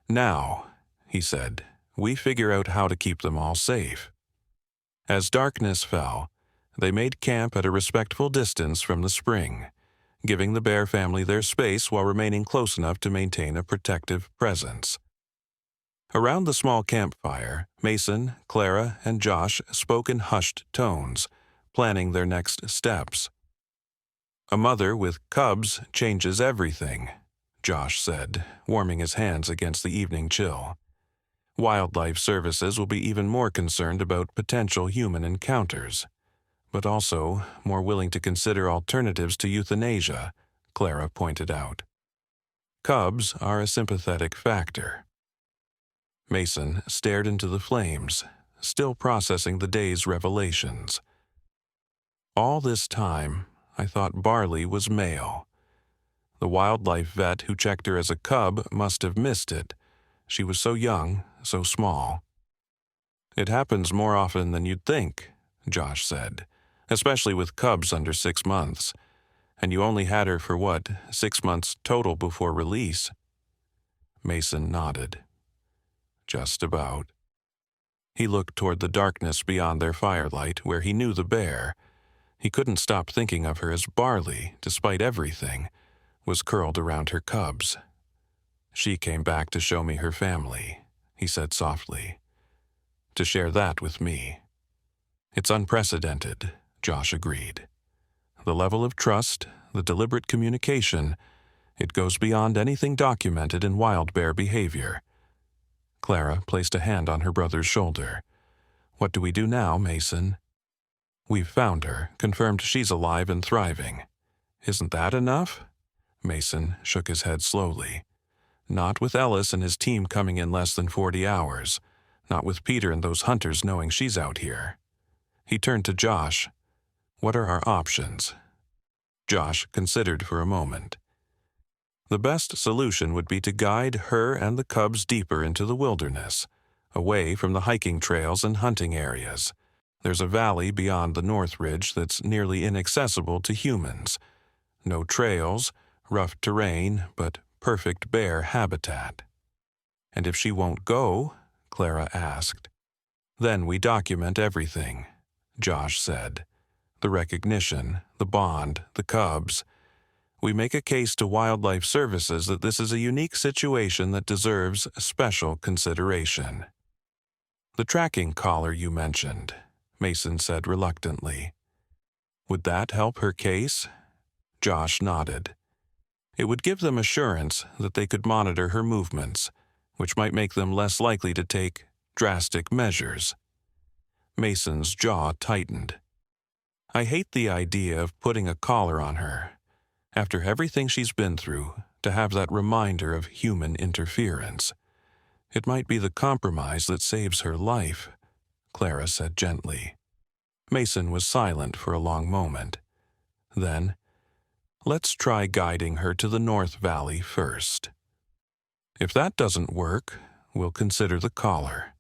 "Now," he said, "we figure out how to keep them all safe." As darkness fell, they made camp at a respectful distance from the spring, giving the bear family their space while remaining close enough to maintain a protective presence. Around the small campfire, Mason, Clara, and Josh spoke in hushed tones, planning their next steps. "A mother with cubs changes everything," Josh said, warming his hands against the evening chill. "Wildlife Services will be even more concerned about potential human encounters, but also more willing to consider alternatives to euthanasia," Clara pointed out. "Cubs are a sympathetic factor." Mason stared into the flames, still processing the day's revelations. "All this time, I thought Barley was male. The wildlife vet who checked her as a cub must have missed it. She was so young, so small." "It happens more often than you'd think," Josh said, "especially with cubs under 6 months. And you only had her for 6 months total before release?" Mason nodded. "Just about." He looked toward the darkness beyond their firelight, where he knew the bear. He couldn't stop thinking of her as Barley, despite everything, was curled around her cubs. "She came back to show me her family," he said softly. "To share that with me." "It's unprecedented," Josh agreed. "The level of trust, the deliberate communication, it goes beyond anything documented in wild bear behavior." Clara placed a hand on her brother's shoulder. "What do we do now, Mason?" "We've found her, confirmed she's alive and thriving. Isn't that enough?" Mason shook his head slowly. "Not with Ellis and his team coming in less than 40 hours. Not with Peter and those hunters knowing she's out here." He turned to Josh. "What are our options?" Josh considered for a moment. "The best solution would be to guide her and the cubs deeper into the wilderness, away from the hiking trails and hunting areas. There's a valley beyond the North Ridge that's nearly inaccessible to humans. No trails, rough terrain, but perfect bear habitat." "And if she won't go?" Clara asked. "Then we document everything," Josh said. "The recognition, the bond, the cubs. We make a case to Wildlife Services that this is a unique situation that deserves special consideration." "The tracking collar you mentioned," Mason said reluctantly. "Would that help her case?" Josh nodded. "It would give them assurance that they could monitor her movements, which might make them less likely to take drastic measures." Mason's jaw tightened. "I hate the idea of putting a collar on her. After everything she's been through, to have that reminder of human interference. It might be the compromise that saves her life," Clara said gently. Mason was silent for a long moment. Then, "Let's try guiding her to the North Valley first. If that doesn't work, we'll consider the collar."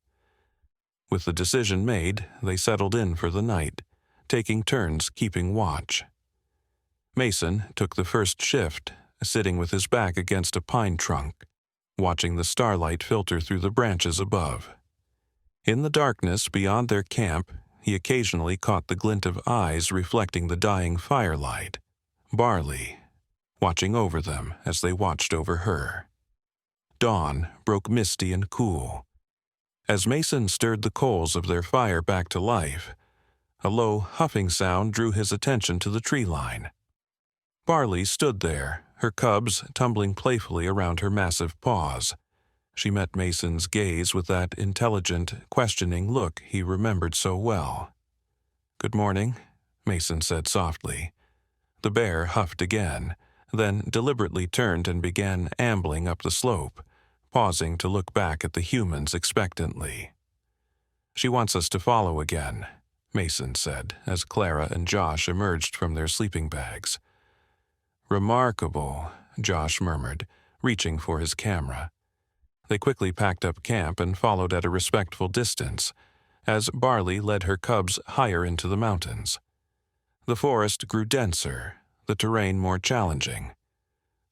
With the decision made, they settled in for the night, taking turns keeping watch. Mason took the first shift, sitting with his back against a pine trunk, watching the starlight filter through the branches above. In the darkness beyond their camp, he occasionally caught the glint of eyes reflecting the dying firelight. Barley, watching over them as they watched over her. Dawn broke misty and cool. As Mason stirred the coals of their fire back to life, a low huffing sound drew his attention to the tree line. Barley stood there, her cubs tumbling playfully around her massive paws. She met Mason's gaze with that intelligent, questioning look he remembered so well. "Good morning," Mason said softly. The bear huffed again, then deliberately turned and began ambling up the slope, pausing to look back at the humans expectantly. "She wants us to follow again," Mason said as Clara and Josh emerged from their sleeping bags. "Remarkable," Josh murmured, reaching for his camera. They quickly packed up camp and followed at a respectful distance, as Barley led her cubs higher into the mountains. The forest grew denser, the terrain more challenging.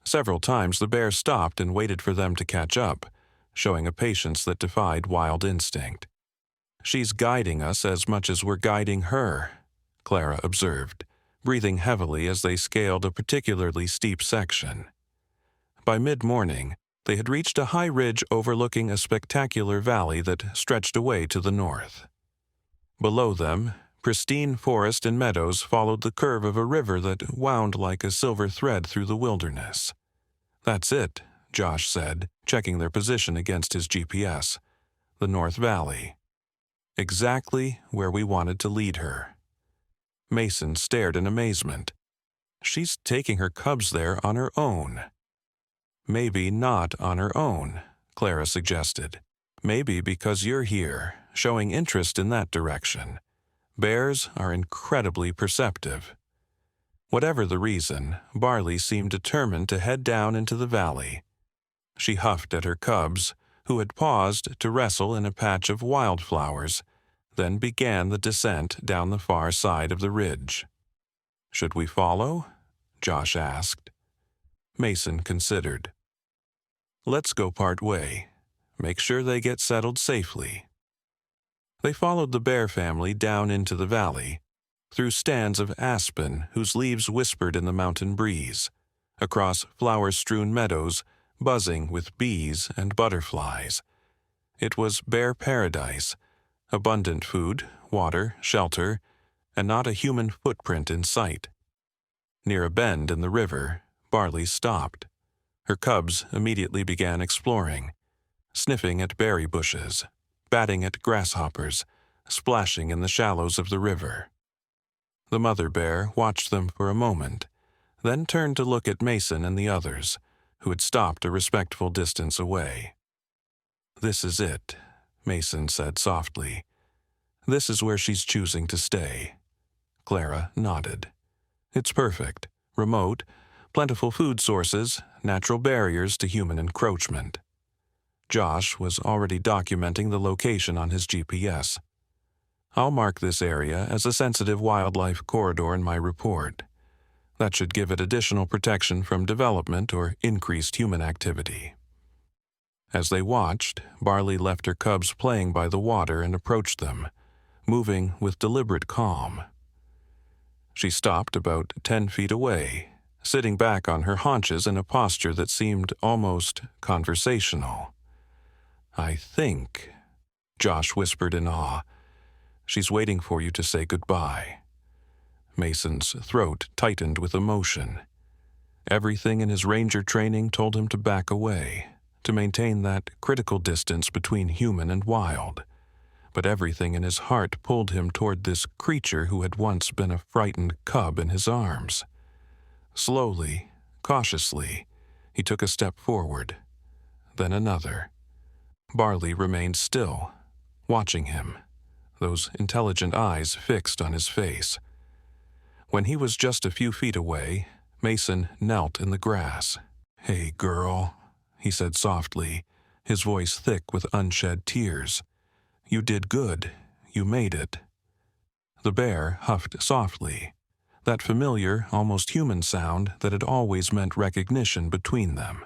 Several times the bear stopped and waited for them to catch up, showing a patience that defied wild instinct. "She's guiding us as much as we're guiding her," Clara observed, breathing heavily as they scaled a particularly steep section. By mid-morning, they had reached a high ridge overlooking a spectacular valley that stretched away to the north. Below them, pristine forest and meadows followed the curve of a river that wound like a silver thread through the wilderness. "That's it," Josh said, checking their position against his GPS. "The North Valley. Exactly where we wanted to lead her." Mason stared in amazement. "She's taking her cubs there on her own." "Maybe not on her own," Clara suggested. "Maybe because you're here, showing interest in that direction. Bears are incredibly perceptive." Whatever the reason, Barley seemed determined to head down into the valley. She huffed at her cubs, who had paused to wrestle in a patch of wildflowers, then began the descent down the far side of the ridge. "Should we follow?" Josh asked. Mason considered. "Let's go part way. Make sure they get settled safely." They followed the bear family down into the valley, through stands of aspen whose leaves whispered in the mountain breeze, across flower-strewn meadows buzzing with bees and butterflies. It was bear paradise, abundant food, water, shelter, and not a human footprint in sight. Near a bend in the river, Barley stopped. Her cubs immediately began exploring, sniffing at berry bushes, batting at grasshoppers, splashing in the shallows of the river. The mother bear watched them for a moment, then turned to look at Mason and the others, who had stopped a respectful distance away. "This is it," Mason said softly. "This is where she's choosing to stay." Clara nodded. "It's perfect. Remote, plentiful food sources, natural barriers to human encroachment." Josh was already documenting the location on his GPS. "I'll mark this area as a sensitive wildlife corridor in my report. That should give it additional protection from development or increased human activity." As they watched, Barley left her cubs playing by the water and approached them, moving with deliberate calm. She stopped about 10 feet away, sitting back on her haunches in a posture that seemed almost conversational. "I think," Josh whispered in awe, "she's waiting for you to say goodbye." Mason's throat tightened with emotion. Everything in his ranger training told him to back away, to maintain that critical distance between human and wild. But everything in his heart pulled him toward this creature who had once been a frightened cub in his arms. Slowly, cautiously, he took a step forward, then another. Barley remained still, watching him, those intelligent eyes fixed on his face. When he was just a few feet away, Mason knelt in the grass. "Hey, girl," he said softly, his voice thick with unshed tears. "You did good. You made it." The bear huffed softly, that familiar, almost human sound that had always meant recognition between them.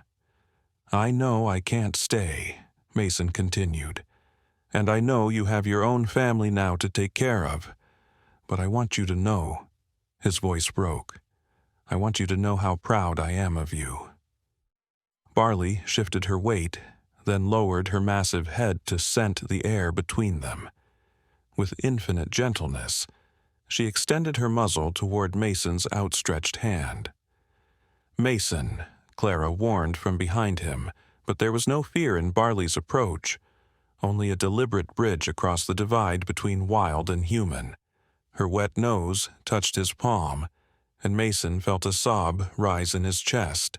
"I know I can't stay," Mason continued, "and I know you have your own family now to take care of, but I want you to know," his voice broke, "I want you to know how proud I am of you." Barley shifted her weight, then lowered her massive head to scent the air between them. With infinite gentleness, she extended her muzzle toward Mason's outstretched hand. "Mason," Clara warned from behind him, but there was no fear in Barley's approach, only a deliberate bridge across the divide between wild and human. Her wet nose touched his palm, and Mason felt a sob rise in his chest.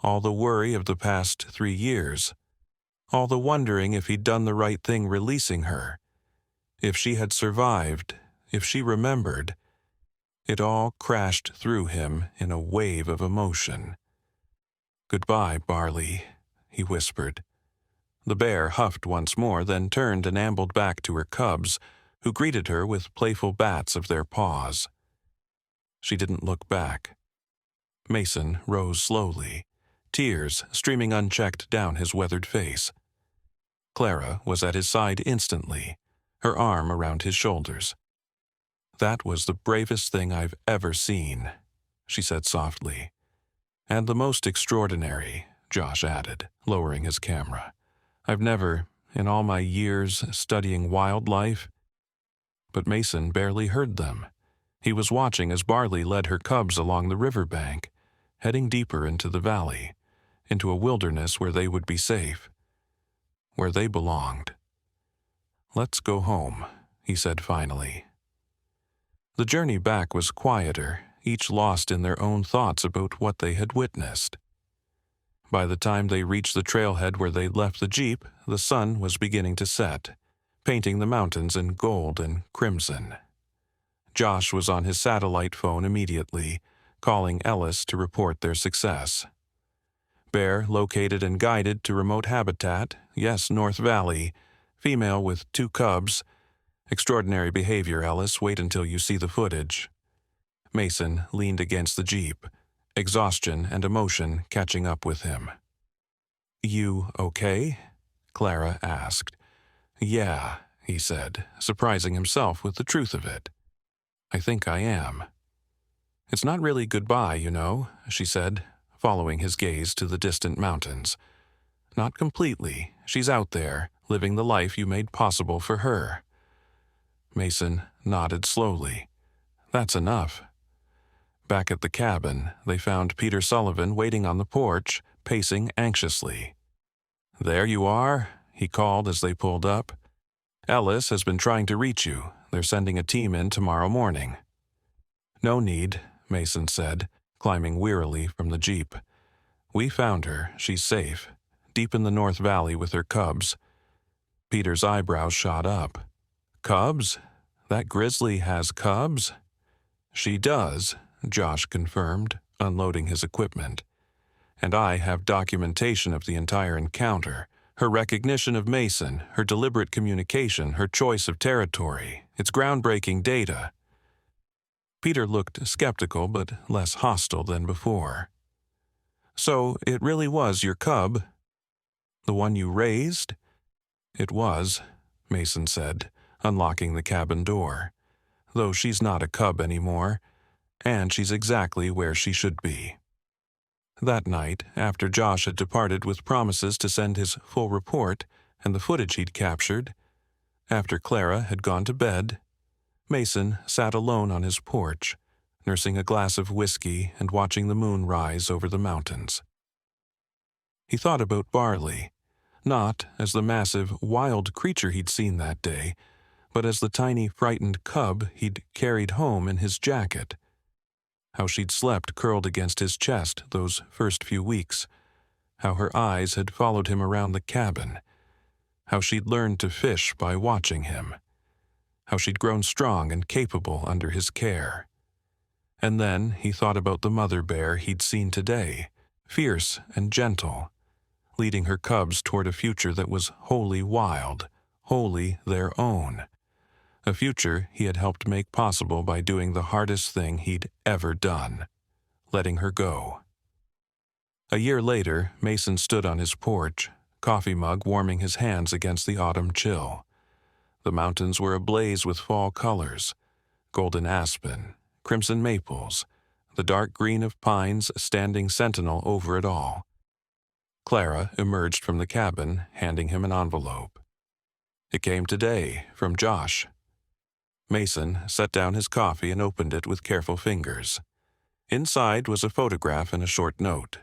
All the worry of the past 3 years, all the wondering if he'd done the right thing releasing her, if she had survived, if she remembered, it all crashed through him in a wave of emotion. "Goodbye, Barley," he whispered. The bear huffed once more, then turned and ambled back to her cubs, who greeted her with playful bats of their paws. She didn't look back. Mason rose slowly, tears streaming unchecked down his weathered face. Clara was at his side instantly, her arm around his shoulders. "That was the bravest thing I've ever seen," she said softly. "And the most extraordinary," Josh added, lowering his camera. "I've never, in all my years studying wildlife—" But Mason barely heard them. He was watching as Barley led her cubs along the riverbank, heading deeper into the valley, into a wilderness where they would be safe, where they belonged. "Let's go home," he said finally. The journey back was quieter, each lost in their own thoughts about what they had witnessed. By the time they reached the trailhead where they left the jeep, the sun was beginning to set, painting the mountains in gold and crimson. Josh was on his satellite phone immediately, calling Ellis to report their success. Bear located and guided to remote habitat, yes, North Valley, female with 2 cubs. Extraordinary behavior, Ellis, wait until you see the footage. Mason leaned against the jeep, exhaustion and emotion catching up with him. "You okay?" Clara asked. "Yeah," he said, surprising himself with the truth of it. "I think I am." "It's not really goodbye, you know," she said, following his gaze to the distant mountains. "Not completely. She's out there, living the life you made possible for her." Mason nodded slowly. "That's enough." Back at the cabin, they found Peter Sullivan waiting on the porch, pacing anxiously. "There you are," he called as they pulled up. "Ellis has been trying to reach you. They're sending a team in tomorrow morning." "No need," Mason said, climbing wearily from the jeep. "We found her. She's safe, deep in the North Valley with her cubs." Peter's eyebrows shot up. "Cubs? That Grizzly has cubs?" "She does," Josh confirmed, unloading his equipment. "And I have documentation of the entire encounter, her recognition of Mason, her deliberate communication, her choice of territory. It's groundbreaking data." Peter looked skeptical but less hostile than before. "So it really was your cub? The one you raised?" "It was," Mason said, unlocking the cabin door. "Though she's not a cub anymore, and she's exactly where she should be." That night, after Josh had departed with promises to send his full report and the footage he'd captured, after Clara had gone to bed, Mason sat alone on his porch, nursing a glass of whiskey and watching the moon rise over the mountains. He thought about Barley, not as the massive, wild creature he'd seen that day, but as the tiny, frightened cub he'd carried home in his jacket. How she'd slept curled against his chest those first few weeks. How her eyes had followed him around the cabin. How she'd learned to fish by watching him. How she'd grown strong and capable under his care. And then he thought about the mother bear he'd seen today, fierce and gentle, leading her cubs toward a future that was wholly wild, wholly their own. A future he had helped make possible by doing the hardest thing he'd ever done, letting her go. A year later, Mason stood on his porch, coffee mug warming his hands against the autumn chill. The mountains were ablaze with fall colors, golden aspen, crimson maples, the dark green of pines standing sentinel over it all. Clara emerged from the cabin, handing him an envelope. It came today, from Josh. Mason set down his coffee and opened it with careful fingers. Inside was a photograph and a short note.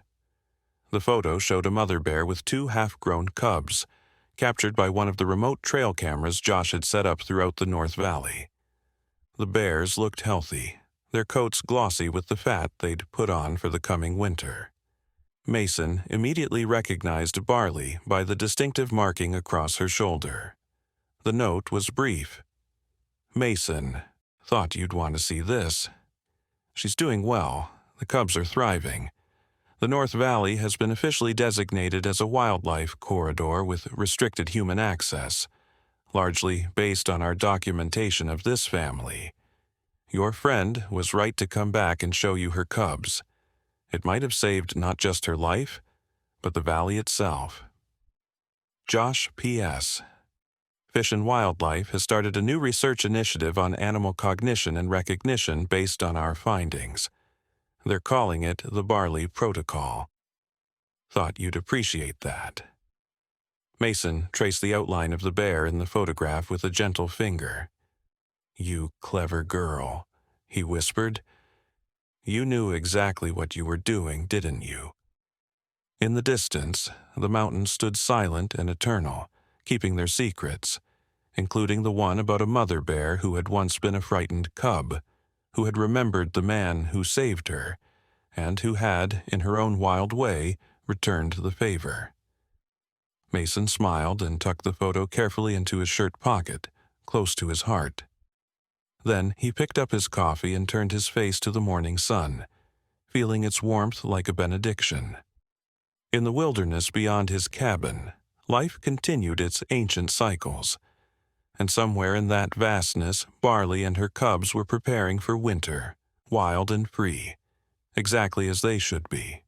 The photo showed a mother bear with 2 half-grown cubs, captured by one of the remote trail cameras Josh had set up throughout the North Valley. The bears looked healthy, their coats glossy with the fat they'd put on for the coming winter. Mason immediately recognized Barley by the distinctive marking across her shoulder. The note was brief. "Mason, thought you'd want to see this. She's doing well. The cubs are thriving. The North Valley has been officially designated as a wildlife corridor with restricted human access, largely based on our documentation of this family. Your friend was right to come back and show you her cubs. It might have saved not just her life, but the valley itself. Josh P.S. Fish and Wildlife has started a new research initiative on animal cognition and recognition based on our findings. They're calling it the Barley Protocol. Thought you'd appreciate that. Mason traced the outline of the bear in the photograph with a gentle finger. "You clever girl," he whispered. "You knew exactly what you were doing, didn't you?" In the distance, the mountains stood silent and eternal, keeping their secrets, including the one about a mother bear who had once been a frightened cub, who had remembered the man who saved her, and who had, in her own wild way, returned the favor. Mason smiled and tucked the photo carefully into his shirt pocket, close to his heart. Then he picked up his coffee and turned his face to the morning sun, feeling its warmth like a benediction. In the wilderness beyond his cabin, life continued its ancient cycles, and somewhere in that vastness, Barley and her cubs were preparing for winter, wild and free, exactly as they should be.